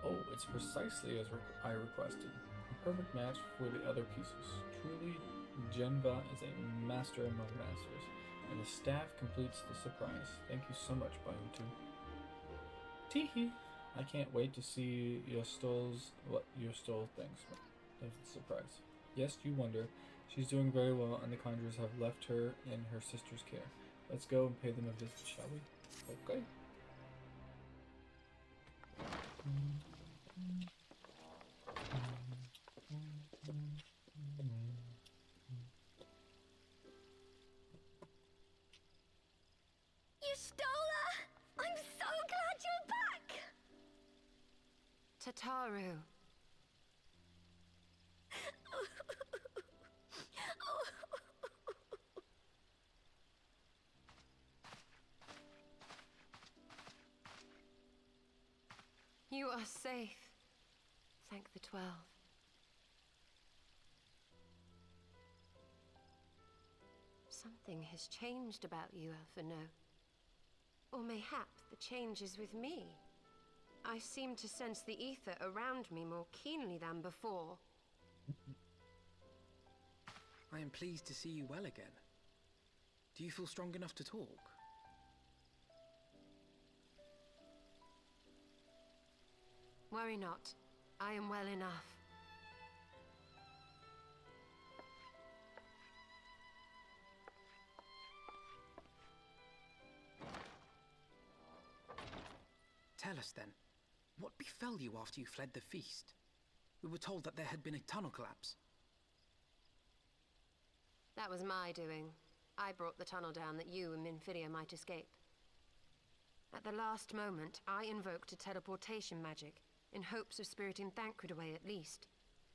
[SPEAKER 1] Oh, it's precisely as I requested. A perfect match for the other pieces. Truly, Genva is a master among masters, and the staff completes the surprise. Thank you so much, Bayutu. Teehee! I can't wait to see what your stole thinks of the surprise. Yes, you wonder. She's doing very well, and the Conjurers have left her in her sister's care. Let's go and pay them a visit, shall we? Okay.
[SPEAKER 9] You stole her! I'm so glad you're back!
[SPEAKER 8] Tataru. You are safe. Thank the 12. Something has changed about you, Alphino. Or mayhap the change is with me. I seem to sense the ether around me more keenly than before.
[SPEAKER 4] I am pleased to see you well again. Do you feel strong enough to talk?
[SPEAKER 8] Worry not. I am well enough.
[SPEAKER 4] tell us then? What befell you after you fled the feast? We were told that there had been a tunnel collapse.
[SPEAKER 10] That was my doing. I brought the tunnel down that you and Minfidia might escape. At the last moment, I invoked a teleportation magic, in hopes of spiriting Thancred away at least.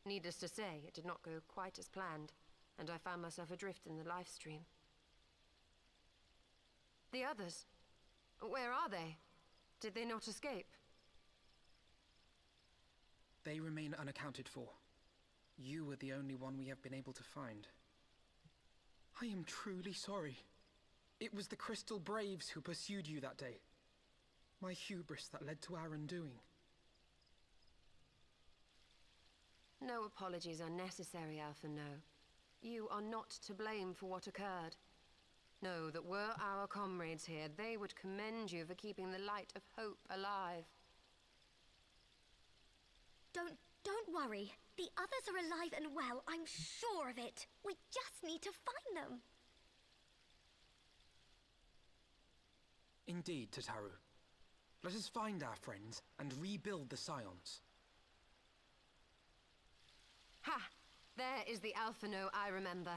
[SPEAKER 10] Needless to say, it did not go quite as planned, and I found myself adrift in the life stream. The others? Where are they? Did they not escape?
[SPEAKER 4] They remain unaccounted for. You are the only one we have been able to find. I am truly sorry. It was the Crystal Braves who pursued you that day. My hubris that led to our undoing.
[SPEAKER 10] No apologies are necessary, Alpha No. You are not to blame for what occurred. Know that were our comrades here, they would commend you for keeping the light of hope alive.
[SPEAKER 9] Don't worry. The others are alive and well, I'm sure of it. We just need to find them.
[SPEAKER 4] Indeed, Tataru. Let us find our friends and rebuild the Scions.
[SPEAKER 10] Ha! There is the Alphino I remember.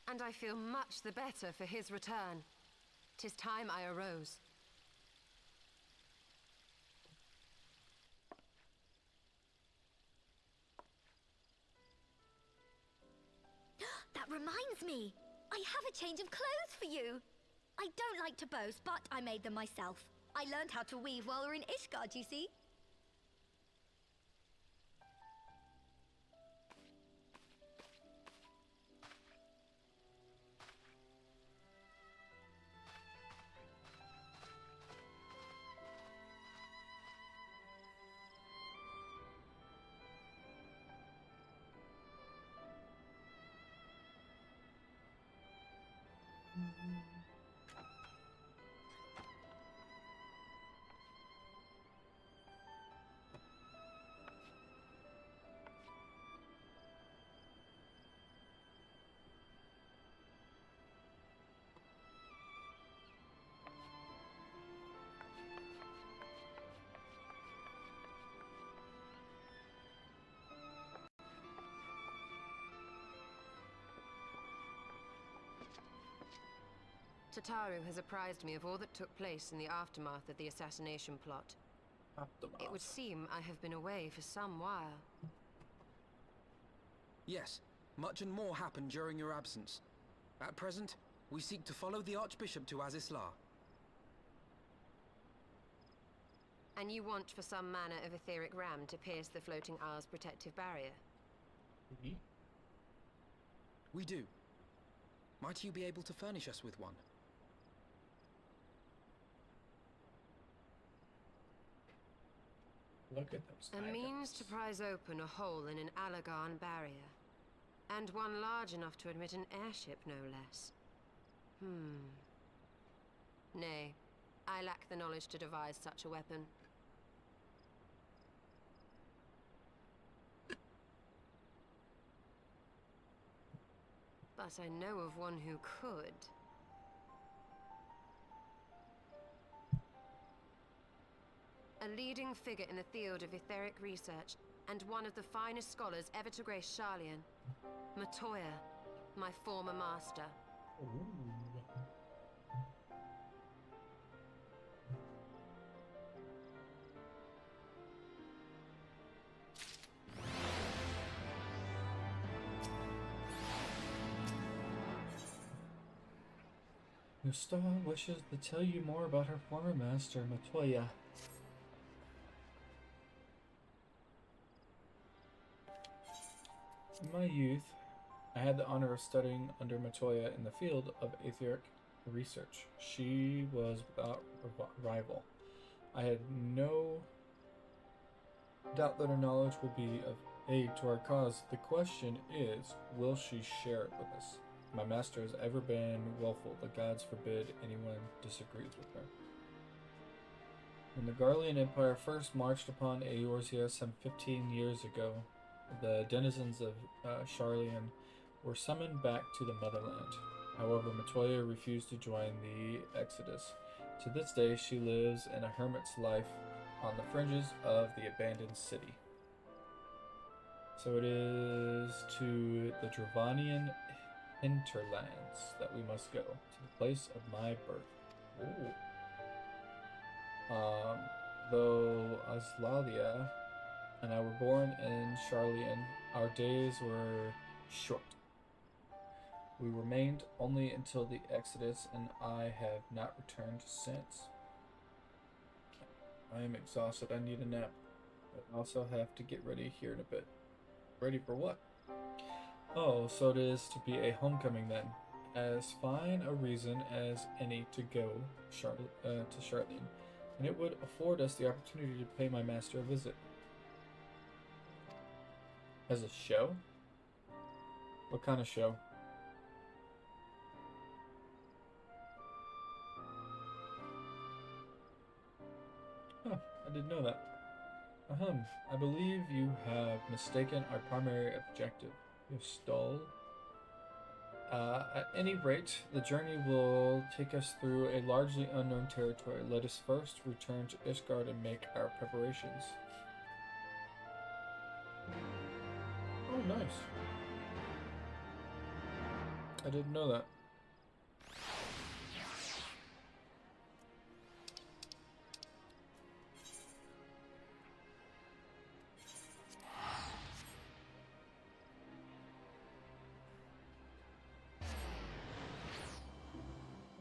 [SPEAKER 10] And I feel much the better for his return. 'Tis time I arose.
[SPEAKER 9] That reminds me. I have a change of clothes for you. I don't like to boast, but I made them myself. I learned how to weave while we're in Ishgard, you see.
[SPEAKER 10] Tataru has apprised me of all that took place in the aftermath of the assassination plot. It would seem I have been away for some while.
[SPEAKER 4] Yes, much and more happened during your absence. At present, we seek to follow the Archbishop to Azisla.
[SPEAKER 10] And you want for some manner of etheric ram to pierce the floating isle's protective barrier?
[SPEAKER 4] We do. Might you be able to furnish us with one?
[SPEAKER 1] Look at those
[SPEAKER 10] A means to prise open a hole in an Alagarn barrier. And one large enough to admit an airship, no less. Nay, I lack the knowledge to devise such a weapon. But I know of one who could. A leading figure in the field of etheric research, and one of the finest scholars ever to grace Sharlayan. Matoya, my former master.
[SPEAKER 1] Mustafa wishes to tell you more about her former master, Matoya. In my youth, I had the honor of studying under Matoya in the field of etheric research. She was without rival. I had no doubt that her knowledge will be of aid to our cause. The question is, will she share it with us? My master has ever been willful. The gods forbid anyone disagrees with her. When the Garlean Empire first marched upon Eorza some 15 years ago, the denizens of Sharlayan were summoned back to the motherland. However, Matoya refused to join the exodus. To this day, she lives in a hermit's life on the fringes of the abandoned city. So it is to the Dravanian hinterlands that we must go, to the place of my birth. Ooh. Though Aslalia and I were born in Charlian, our days were short. We remained only until the Exodus, and I have not returned since. I am exhausted. I need a nap. I also have to get ready here in a bit. Ready for what? Oh, so it is to be a homecoming then. As fine a reason as any to go to Charlene, and it would afford us the opportunity to pay my master a visit. As a show? What kind of show? Huh, I didn't know that. I believe you have mistaken our primary objective. You have stole. At any rate, the journey will take us through a largely unknown territory. Let us first return to Ishgard and make our preparations. Oh, nice. I didn't know that.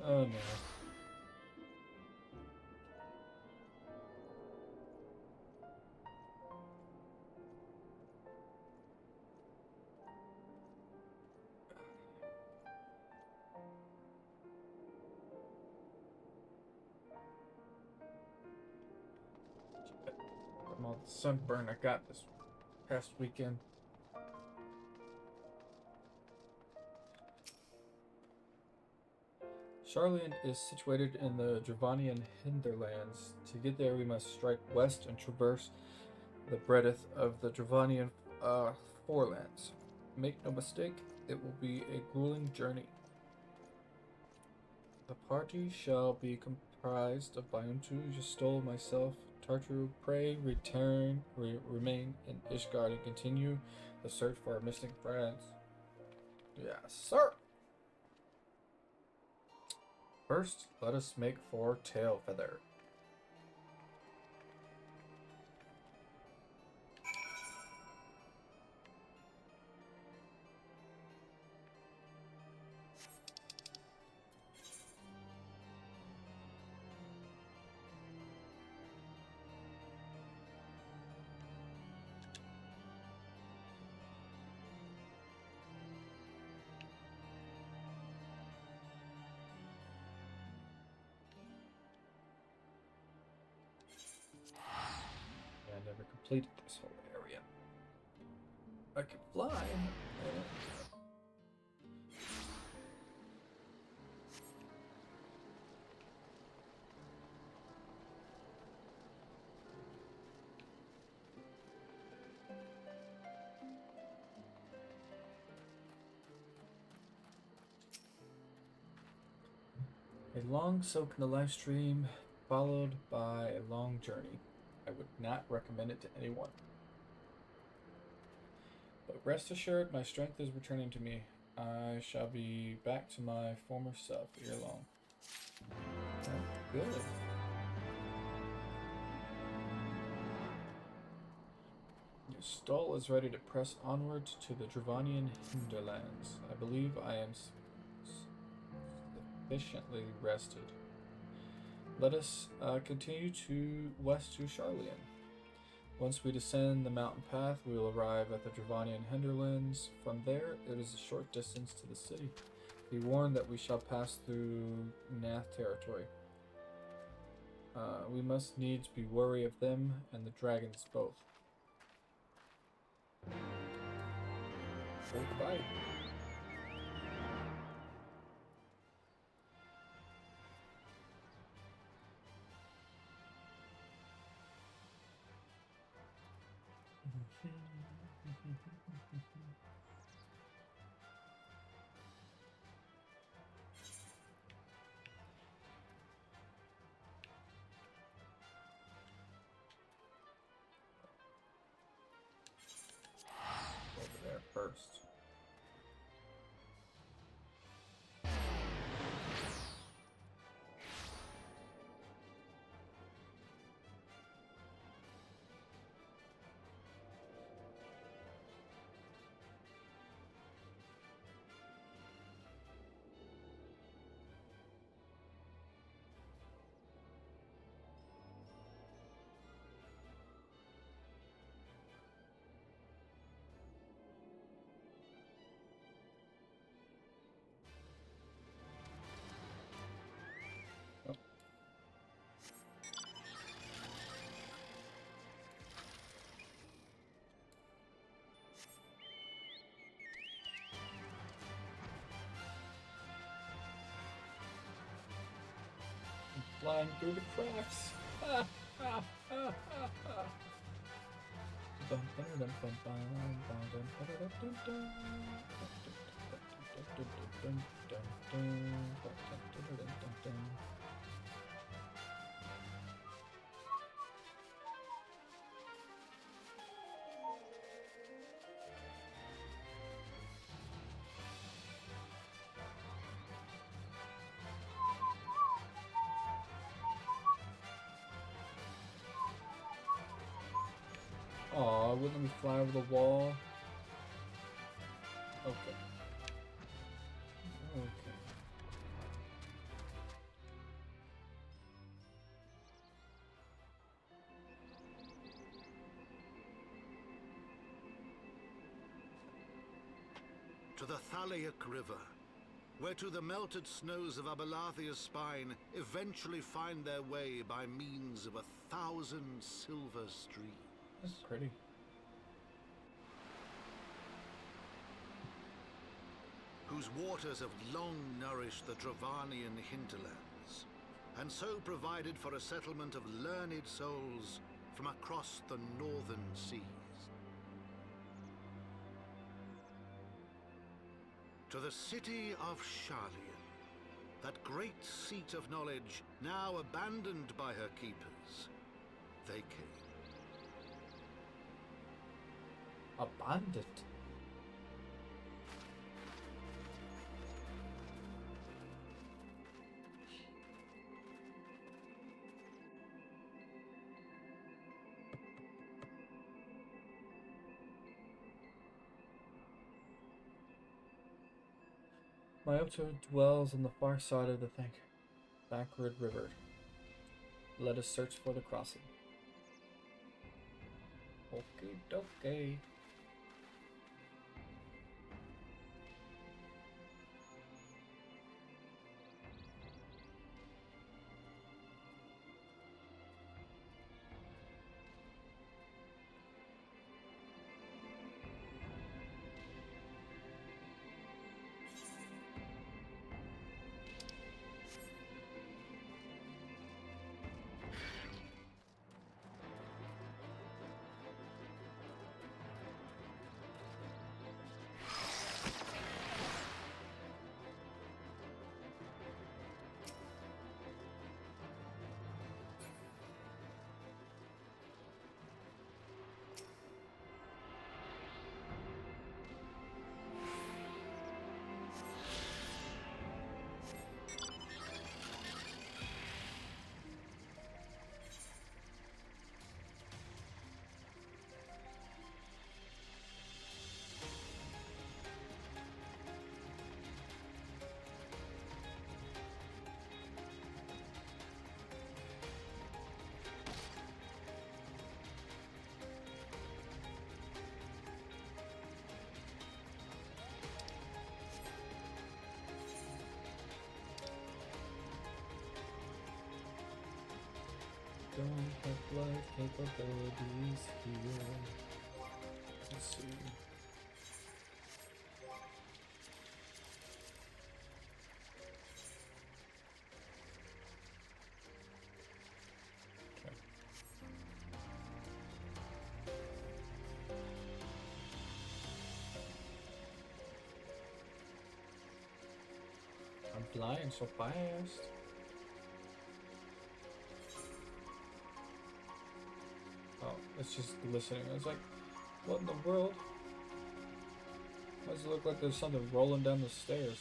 [SPEAKER 1] Oh no. From all the sunburn I got this past weekend. Charlian is situated in the Dravanian hinterlands. To get there, we must strike west and traverse the breadth of the Dravanian forelands. Make no mistake, it will be a grueling journey. The party shall be comprised of Bayuntu, Justol, myself, Tartaru. Pray remain in Ishgard and continue the search for our missing friends. Yes, sir. First, let us make for Tailfeather. I never completed this whole area. I can fly. A long soak in the live stream, followed by a long journey. I would not recommend it to anyone. But rest assured, my strength is returning to me. I shall be back to my former self ere long. Oh, good. Your stall is ready to press onward to the Dravanian hinterlands. I believe I am sufficiently rested. Let us continue west to Charlian. Once we descend the mountain path, we will arrive at the Dravanian hinterlands. From there, it is a short distance to the city. Be warned that we shall pass through Nath territory. We must needs be wary of them and the dragons both. Goodbye. flying through the cracks. Ah, ah, ah, ah, ah. Aw, wouldn't let me fly over the wall. Okay. Okay.
[SPEAKER 7] To the Thaliac River, where to the melted snows of Abelathia's spine eventually find their way by means of 1,000 silver streams.
[SPEAKER 1] That's pretty.
[SPEAKER 7] Whose waters have long nourished the Dravanian hinterlands, and so provided for a settlement of learned souls from across the northern seas. To the city of Sharlayan, that great seat of knowledge now abandoned by her keepers, they came.
[SPEAKER 1] Abandoned. Myopter dwells on the far side of the backward river. Let us search for the crossing. Okie dokie. Don't have blood capabilities here. Let's see. Okay. I'm flying so fast. Oh, it's just glistening. I was like, what in the world? Why does it look like there's something rolling down the stairs?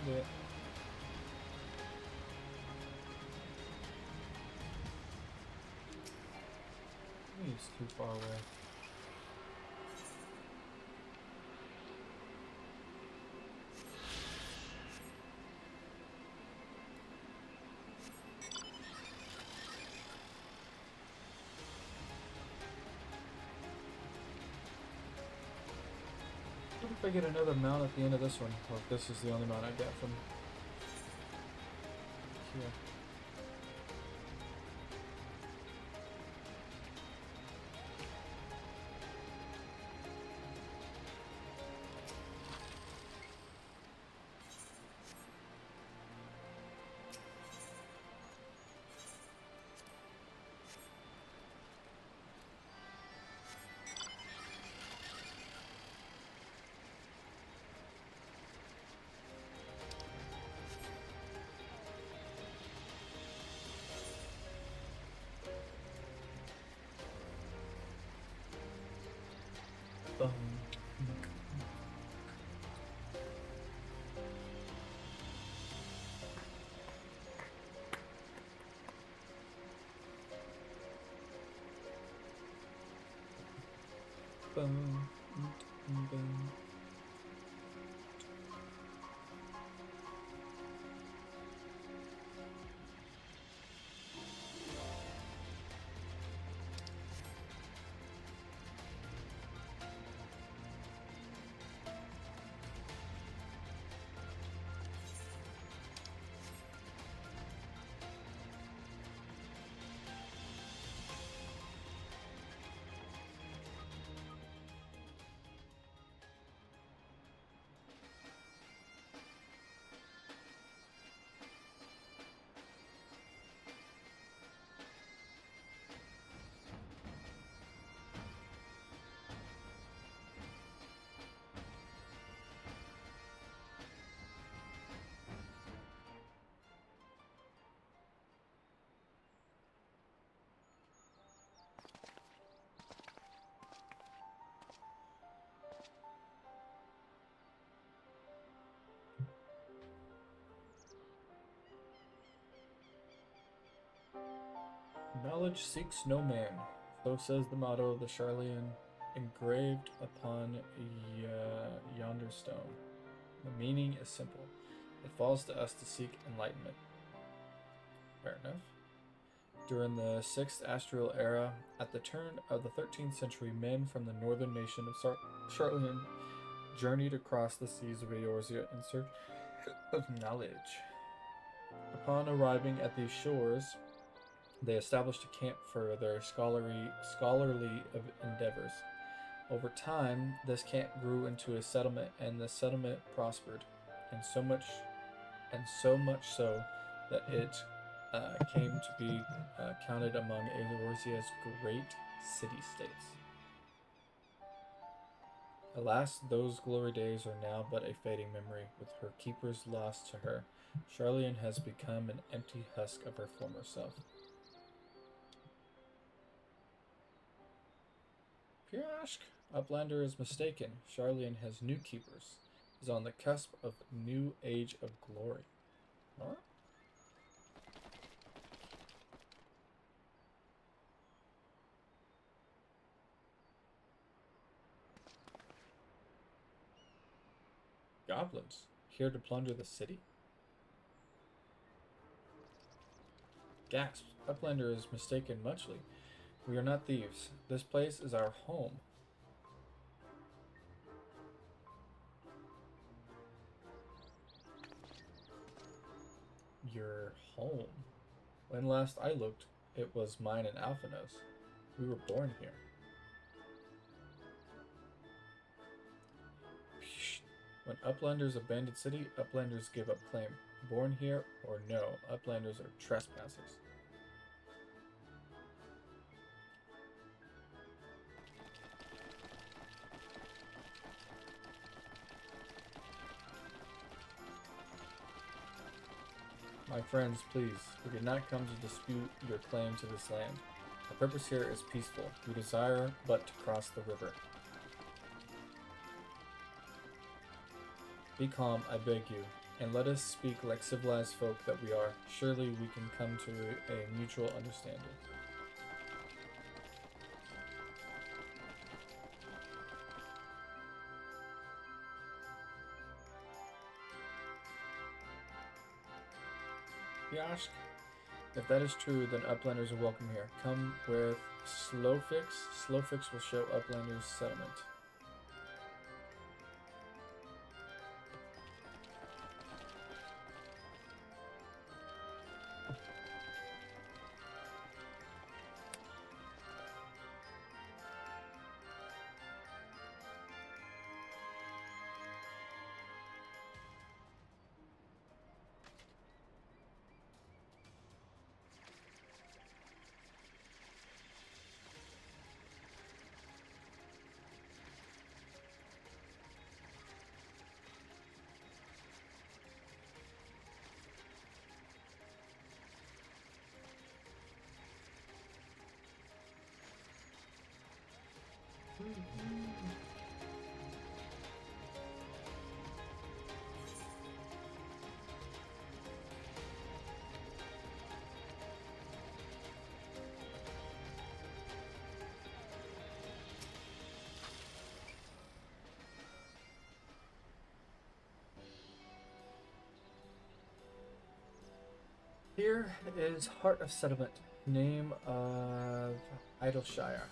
[SPEAKER 1] Yeah. He's too far away. What if I get another mount at the end of this one? Or if this is the only mount I get from here. Boom. Boom. Knowledge seeks no man, so says the motto of the Charlian engraved upon yonder stone. The meaning is simple. It falls to us to seek enlightenment. Fair enough. During the 6th Astral Era, at the turn of the 13th century, men from the northern nation of Charlian journeyed across the seas of Eorza in search of knowledge. Upon arriving at these shores, they established a camp for their scholarly endeavors. Over time, this camp grew into a settlement, and the settlement prospered, and so much so that it came to be counted among Eorza's great city-states. Alas, those glory days are now but a fading memory. With her keepers lost to her, Charlian has become an empty husk of her former self. Pirash, Uplander is mistaken. Charlian has new keepers. Is on the cusp of new age of glory. Huh? Goblins, here to plunder the city? Gasp, Uplander is mistaken muchly. We are not thieves. This place is our home. Your home? When last I looked, it was mine and Alphina's. We were born here. When Uplanders abandon city, Uplanders give up claim. Born here or no, Uplanders are trespassers. My friends, please, we did not come to dispute your claim to this land. Our purpose here is peaceful. We desire but to cross the river. Be calm, I beg you. and let us speak like civilized folk that we are. Surely we can come to a mutual understanding. Yash, if that is true, then Uplanders are welcome here. Come with Slowfix. Slowfix will show Uplanders settlement. Here is Heart of Settlement, name of Idleshire.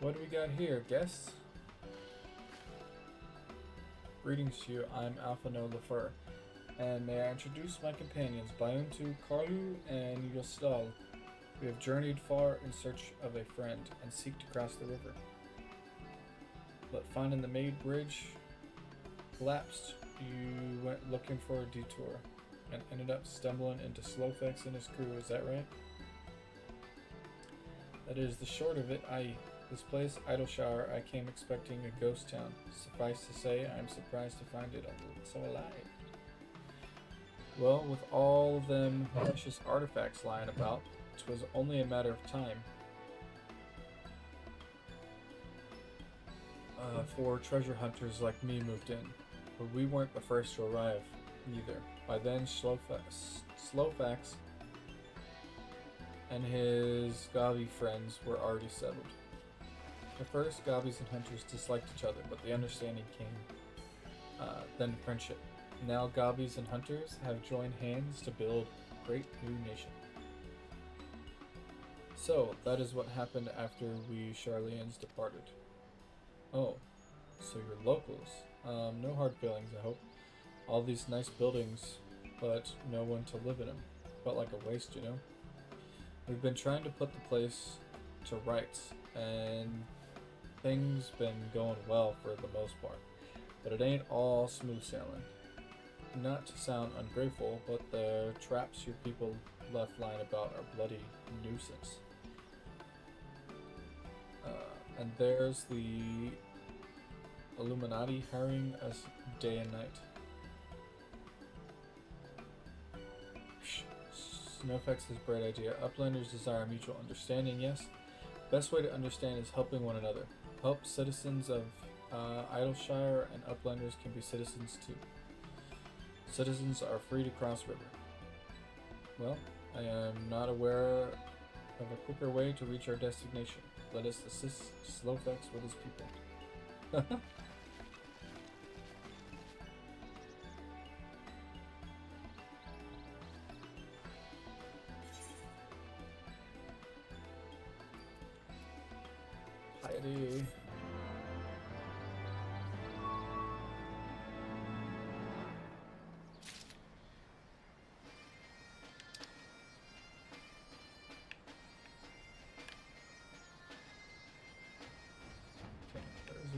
[SPEAKER 1] What do we got here, guests? Greetings to you, I'm Alphano Lefur, and may I introduce my companions, Bayuntu, Karlu, and Yostal. We have journeyed far in search of a friend and seek to cross the river. But finding the Maid Bridge collapsed, you went looking for a detour and ended up stumbling into Slowfix and his crew, is that right? That is the short of it. This place, Idleshire, I came expecting a ghost town. Suffice to say, I'm surprised to find it so alive. Well, with all of them precious artifacts lying about, 'twas only a matter of time. For treasure hunters like me moved in, but we weren't the first to arrive either. By then, Slowfax and his Gavi friends were already settled. At first, Gavis and hunters disliked each other, but the understanding came, then friendship. Now Gavis and hunters have joined hands to build a great new nation. So, that is what happened after we Charlians departed. Oh, so you're locals. No hard feelings, I hope. All these nice buildings, but no one to live in them. Felt like a waste, you know? We've been trying to put the place to rights, and things been going well for the most part. But it ain't all smooth sailing. Not to sound ungrateful, but the traps your people left lying about are bloody nuisance. And there's the Illuminati harrying us day and night. Snowfax's bright idea. Uplanders desire mutual understanding, yes. Best way to understand is helping one another. Help citizens of Idleshire, and Uplanders can be citizens too. Citizens are free to cross river. Well, I am not aware of a quicker way to reach our destination. Let us assist Slowfax with his people. Heidi.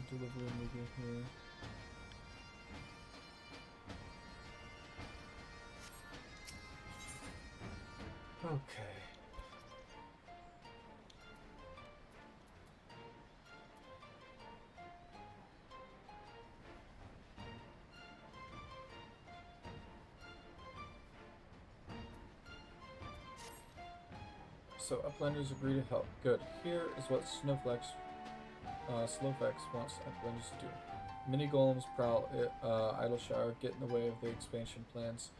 [SPEAKER 1] Delivery movie here. Okay. So Uplanders agree to help. Good. Here is what Snowflakes Slowfax wants Uplanders to do. Mini golems prowl Idleshire, get in the way of the expansion plans.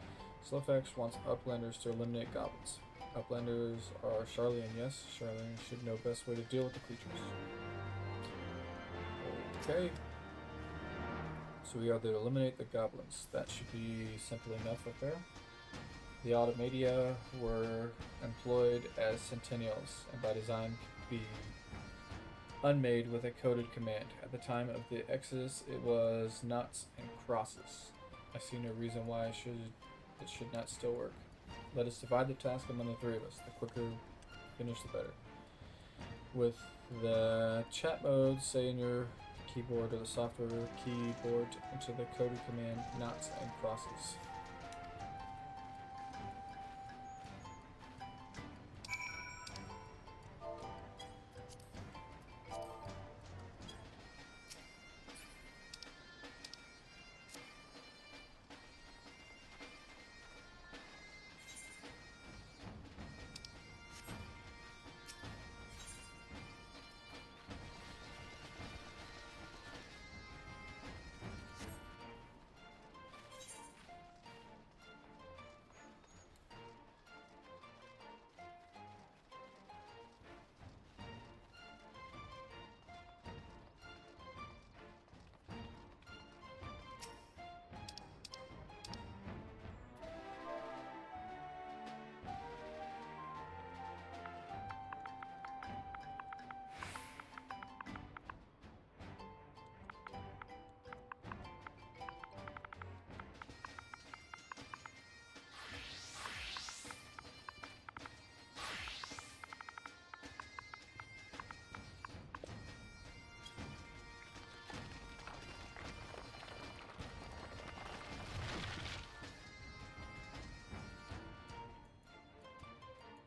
[SPEAKER 1] Slowfax wants Uplanders to eliminate goblins. Uplanders are Charlian, yes. Charlian should know best way to deal with the creatures. Okay. So we are to eliminate the goblins. That should be simple enough affair. The Automatia were employed as Centennials, and by design could be unmade with a coded command. At the time of the Exodus, it was knots and crosses. I see no reason why it should not still work. Let us divide the task among the three of us. The quicker we finish, the better. With the chat mode, say in your keyboard or the software keyboard into the coded command knots and crosses.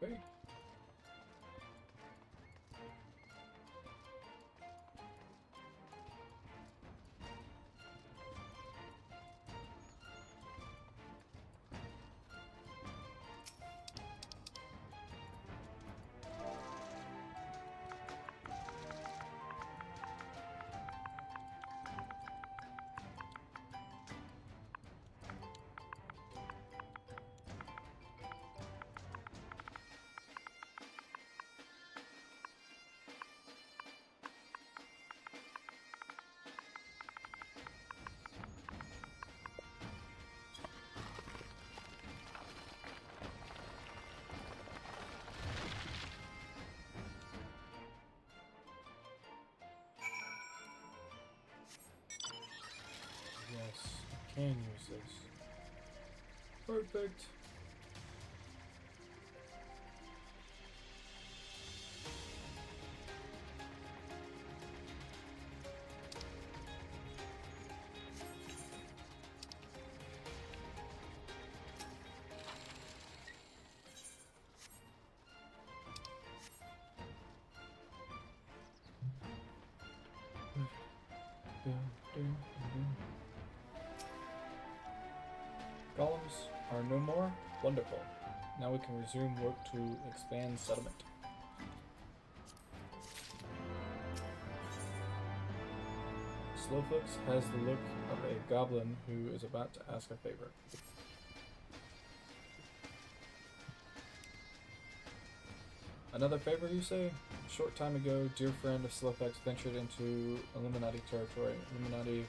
[SPEAKER 1] Great. Yes, I can use this. Perfect. Golems are no more? Wonderful. Now we can resume work to expand settlement. Slowfox has the look of a goblin who is about to ask a favor. Another favor, you say? A short time ago, dear friend of Slowfox ventured into Illuminati territory. Illuminati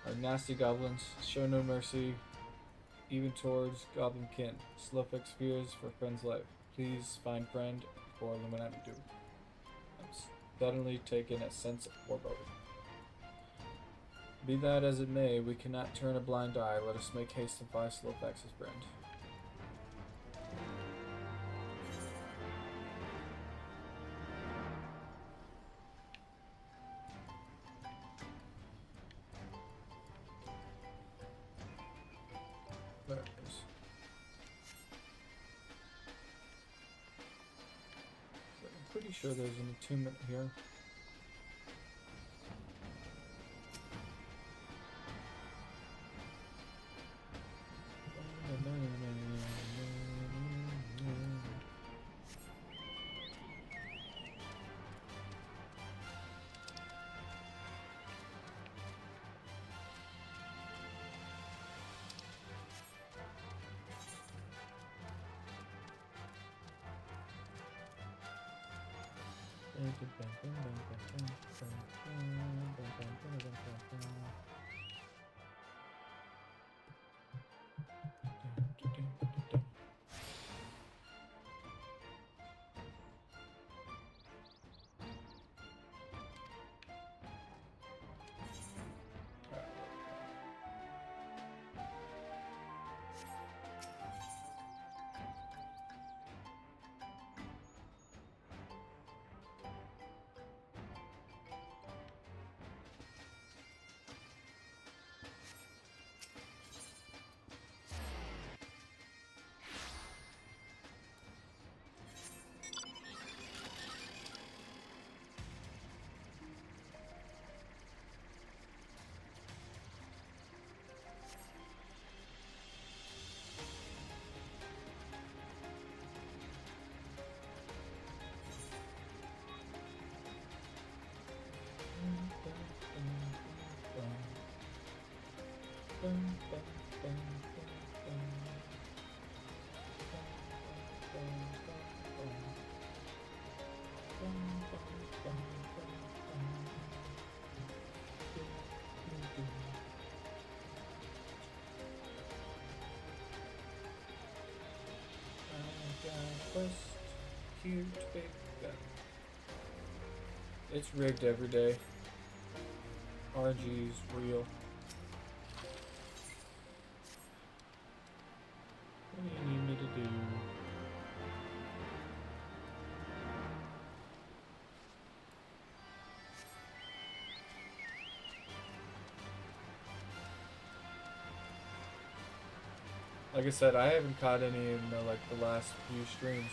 [SPEAKER 1] are nasty goblins, show no mercy, even towards goblin kin. Slowfox fears for friend's life. Please find friend before Illuminati do. I'm suddenly taken a sense of foreboding. Be that as it may, we cannot turn a blind eye. Let us make haste and find Slowfox's friend. There it is. So I'm pretty sure there's an attunement here. Cute big gun. It's rigged every day. RNG's real. What do you need me to do? Like I said, I haven't caught any in the last few streams.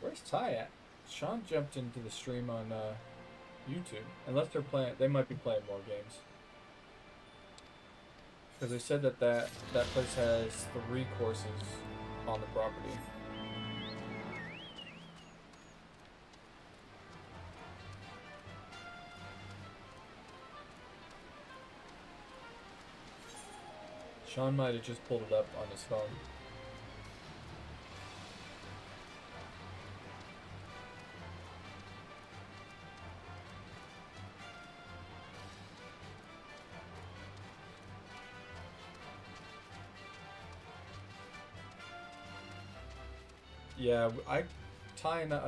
[SPEAKER 1] Where's Ty at? Sean jumped into the stream on YouTube. Unless they're playing, they might be playing more games. Because they said that place has 3 courses on the property. Sean might have just pulled it up on his phone. Yeah, Ty and not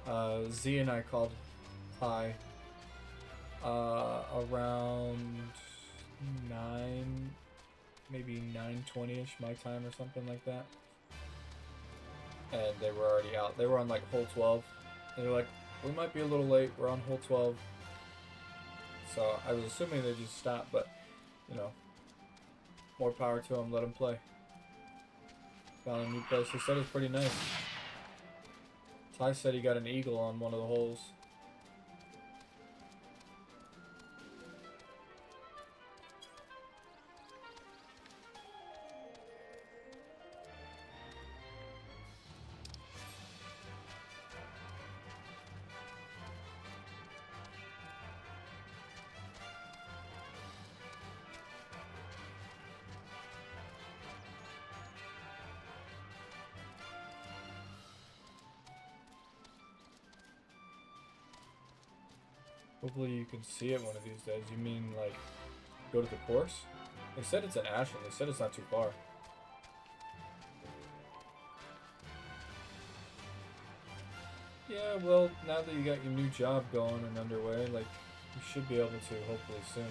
[SPEAKER 1] Ty. Z and I called Ty around 9, maybe 9:20ish my time or something like that. And they were already out. They were on like hole 12. And they're like, we might be a little late. We're on hole 12. So I was assuming they just stopped, but you know, more power to them. Let them play. Found a new place. They said it's pretty nice. Ty said he got an eagle on one of the holes. Hopefully you can see it one of these days. You mean like go to the course? They said it's in Ashland. They said it's not too far. Yeah, well, now that you got your new job going and underway, like, you should be able to hopefully soon.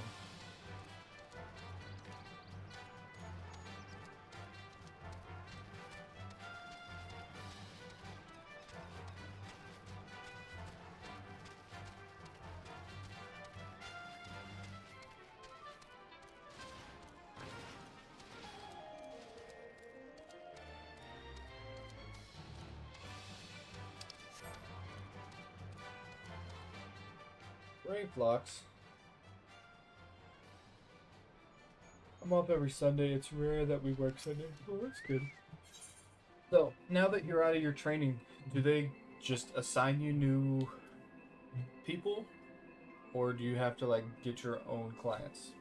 [SPEAKER 1] Brave blocks. I'm off every Sunday. It's rare that we work Sunday. Oh, that's good. So, now that you're out of your training, do they just assign you new people? Or do you have to, like, get your own clients?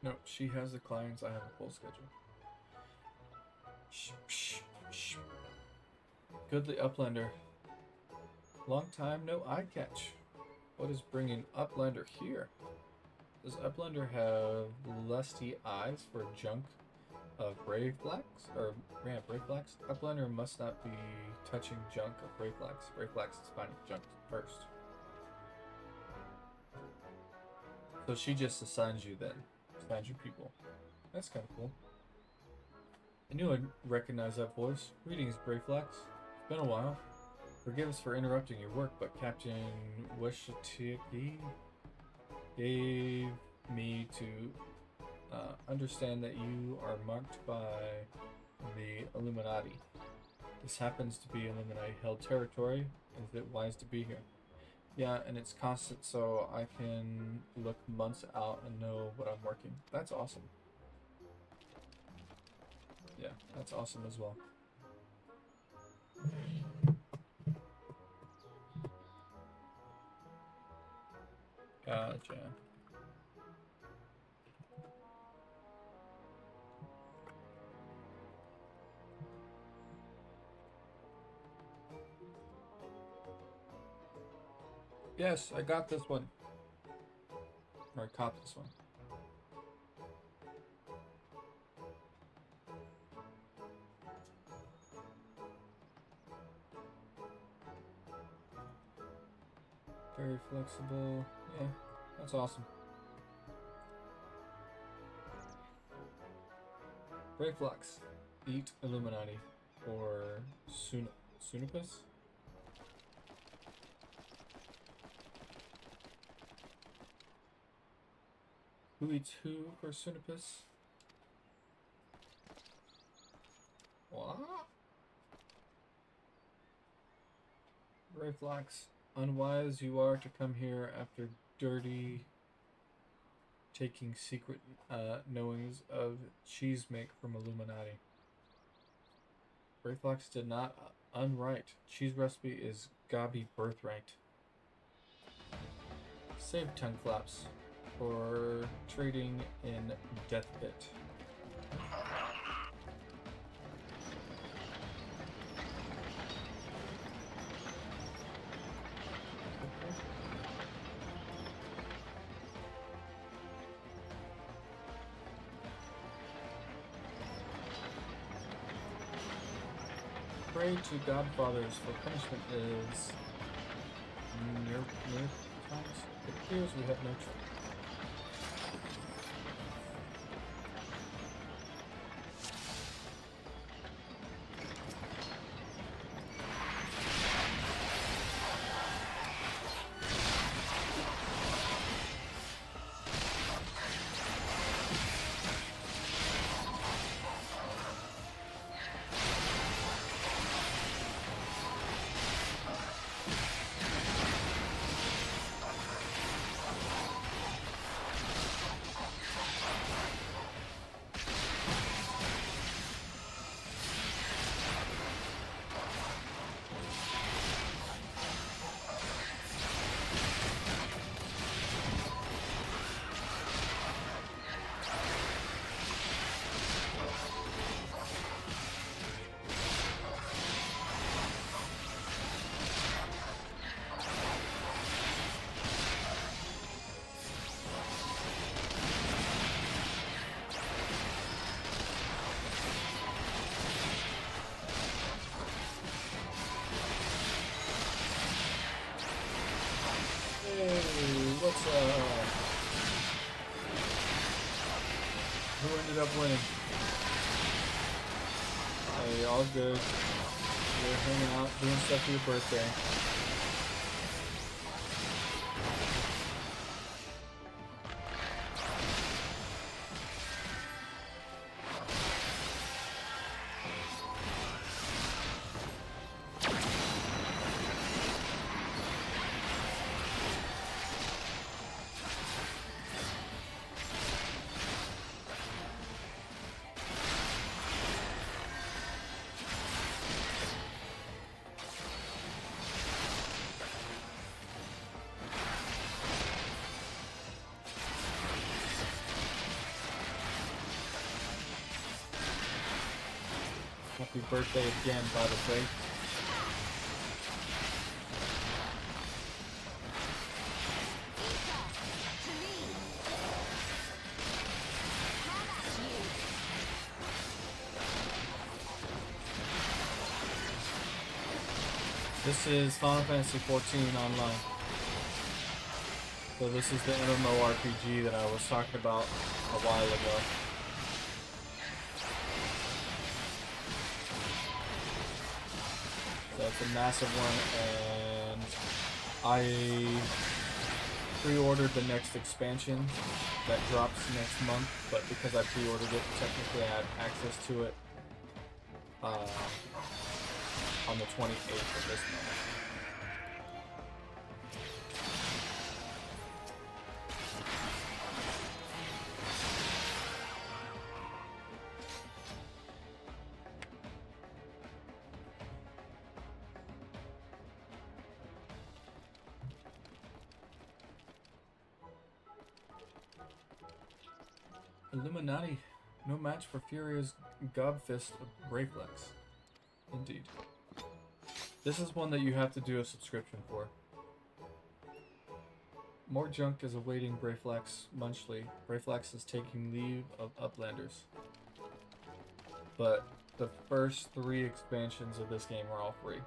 [SPEAKER 1] No, she has the clients. I have a full schedule. Shh, shh, shh. Goodly Uplander. Long time no eye catch. What is bringing Uplander here? Does Uplander have lusty eyes for junk of brave blacks? Or, yeah, brave blacks? Uplander must not be touching junk of brave blacks. Brave blacks is finding junk first. So she just assigns you then. Assigns you people. That's kind of cool. I knew I'd recognize that voice. Greetings, brave blacks. It's been a while. Forgive us for interrupting your work, but Captain Weshatiki gave me to understand that you are marked by the Illuminati. This happens to be Illuminati-held territory. Is it wise to be here? Yeah, and it's constant, so I can look months out and know what I'm working. That's awesome. Yeah, that's awesome as well. Gotcha. Yes, I got this one. Or I caught this one. Very flexible. Yeah, that's awesome. Brave Flux. Eat Illuminati. Or Sunipus? Who eats who for Sunipus? What? Brave Flux. Unwise you are to come here after dirty taking secret knowings of cheese make from Illuminati. Brayflox did not unwrite. Cheese recipe is Gabi birthright. Save tongue flaps for trading in Deathbit. Pray to Godfathers for punishment is near times. It appears we have no choice. Hey, what's up? Who ended up winning? Hey, all good. We're hanging out, doing stuff for your birthday. Happy birthday again, by the way. This is Final Fantasy XIV Online. So this is the MMORPG that I was talking about a while ago. So it's a massive one, and I pre-ordered the next expansion that drops next month, but because I pre-ordered it, technically I had access to it on the 28th of this month. Illuminati, no match for Furia's Gobfist of Bravelex. Indeed. This is one that you have to do a subscription for. More junk is awaiting Bravelex Munchley. Bravelex is taking leave of Uplanders. But the first 3 expansions of this game are all free.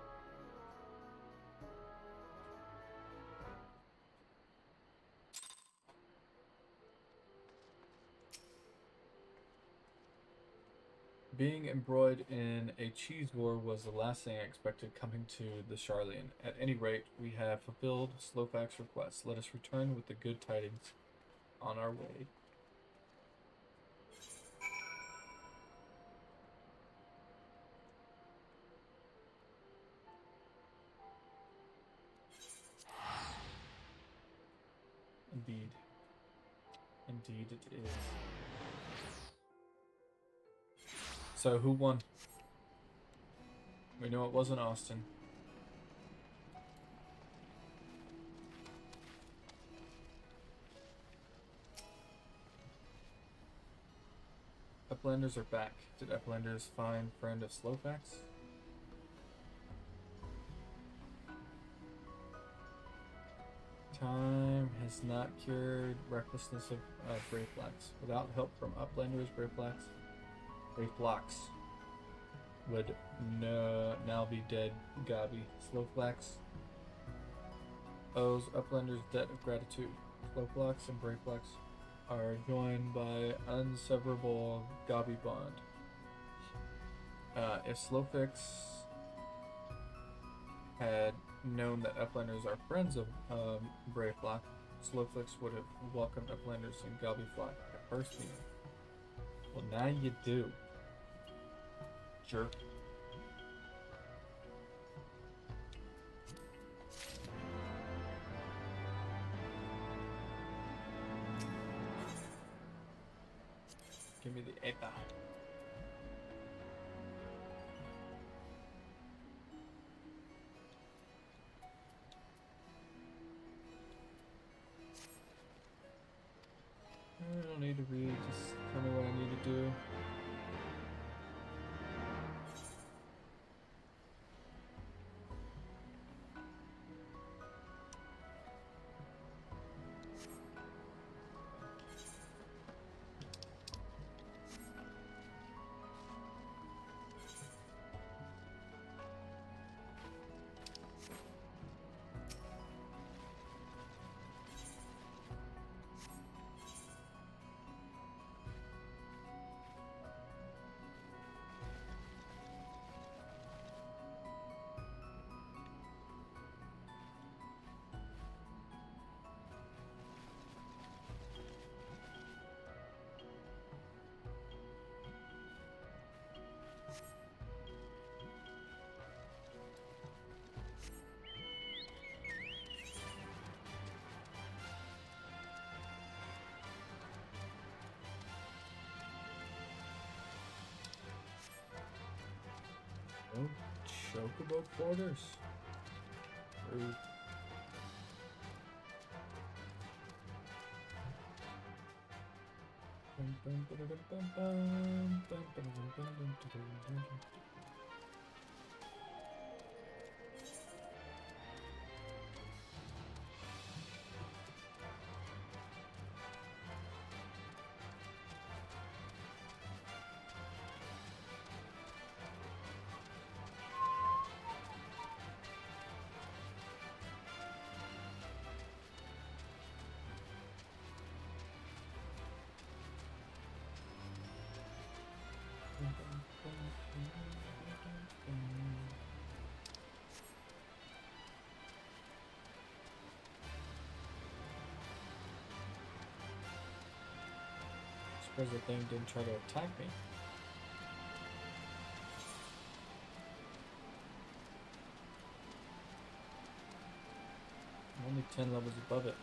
[SPEAKER 1] Being embroiled in a cheese war was the last thing I expected coming to the Charlian. At any rate, we have fulfilled Slofak's request. Let us return with the good tidings on our way. Indeed. Indeed it is. So, who won? We know it wasn't Austin. Uplanders are back. Did Uplanders find friend of Slofak's? Time has not cured recklessness of Bravelex. Without help from Uplanders, Bravelex would now be dead. Gabi. Sloflax owes Uplanders debt of gratitude. Sloflax and Bravelex are joined by unseverable Gabi bond. If Slofix had known that Uplanders are friends of Bravelex, Slofix would have welcomed Uplanders and Gabi Flock at first meeting. Well, now you do. Jerk. Give me the ETA. I don't need to read, just tell me what I need to do. No chocobo quarters. Rude. Suppose the thing didn't try to attack me. I'm only 10 levels above it.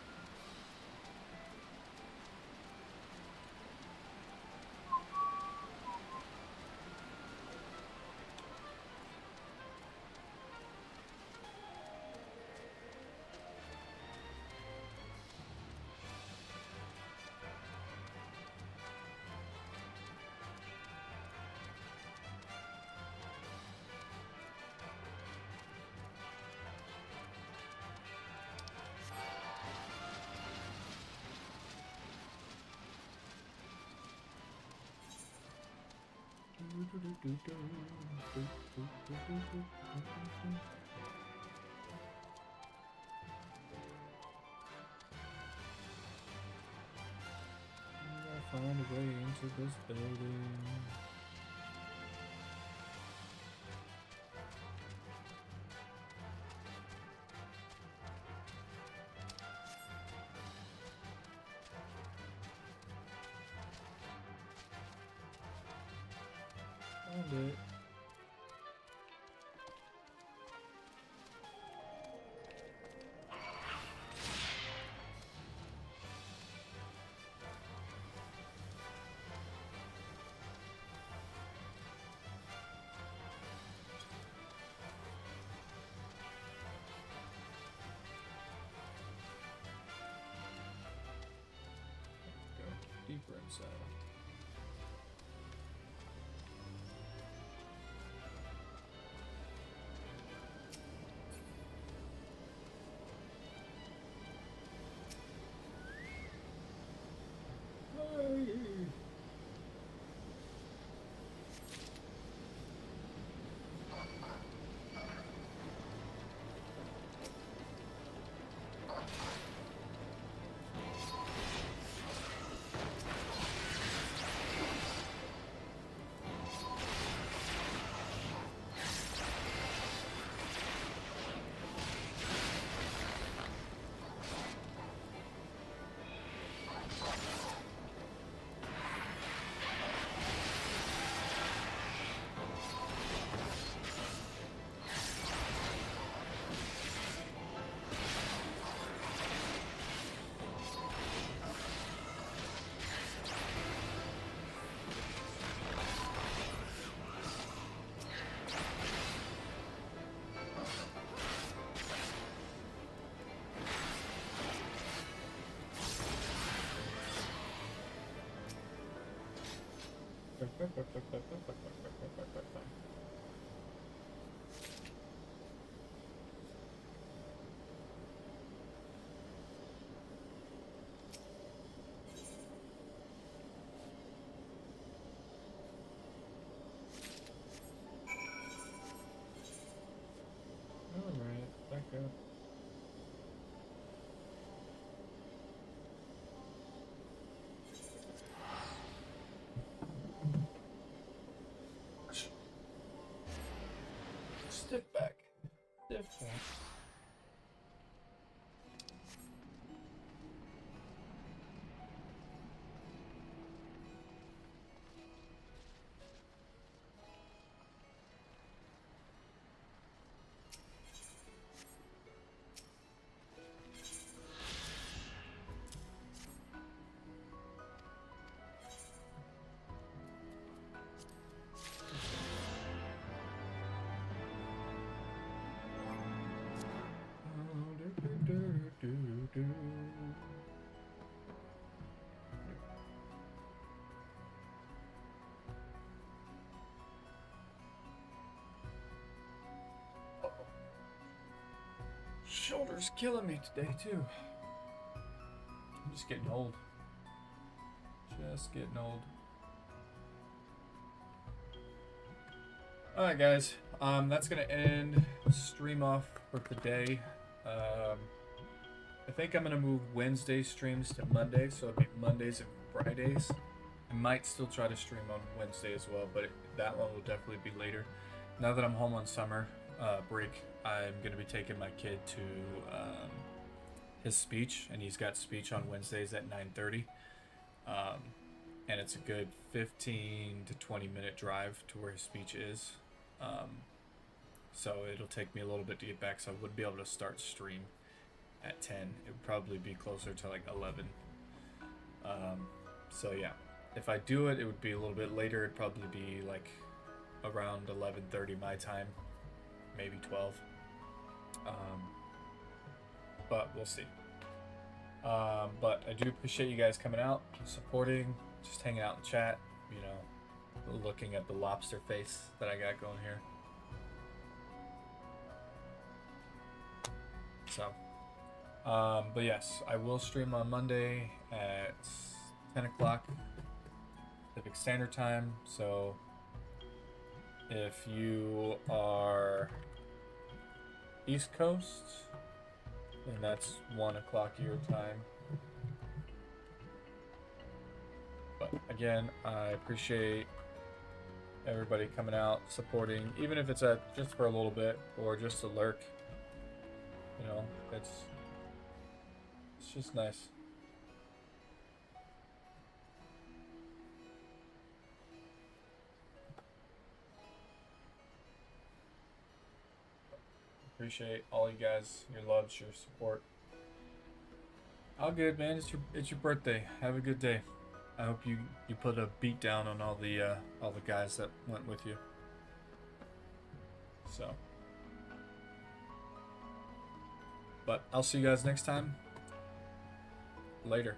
[SPEAKER 1] Find a way into this building. Found it. Deeper inside. Alright, back up. Stiff back. Stiff back. shoulder's killing me today too. I'm just getting old. Just getting old. Alright guys, that's gonna end the stream off for today. I think I'm gonna move Wednesday streams to Monday, so it'll be Mondays and Fridays. I might still try to stream on Wednesday as well, but that one will definitely be later. Now that I'm home on summer break, I'm gonna be taking my kid to his speech, and he's got speech on Wednesdays at 9:30. And it's a good 15 to 20 minute drive to where his speech is. So it'll take me a little bit to get back, so I wouldn't be able to start stream at 10. It would probably be closer to like 11. So yeah, if I do it, it would be a little bit later. It'd probably be like around 11:30 my time, maybe 12. But we'll see. But I do appreciate you guys coming out, supporting, just hanging out in chat, you know, looking at the lobster face that I got going here. So, but yes, I will stream on Monday at 10 o'clock Pacific Standard Time. So if you are East Coast, then that's 1 o'clock your time. But again, I appreciate everybody coming out, supporting, even if it's just for a little bit or just to lurk. You know, it's just nice. Appreciate all you guys, your loves, your support. All good, man. It's your birthday. Have a good day. I hope you put a beat down on all the guys that went with you. So, but I'll see you guys next time. Later.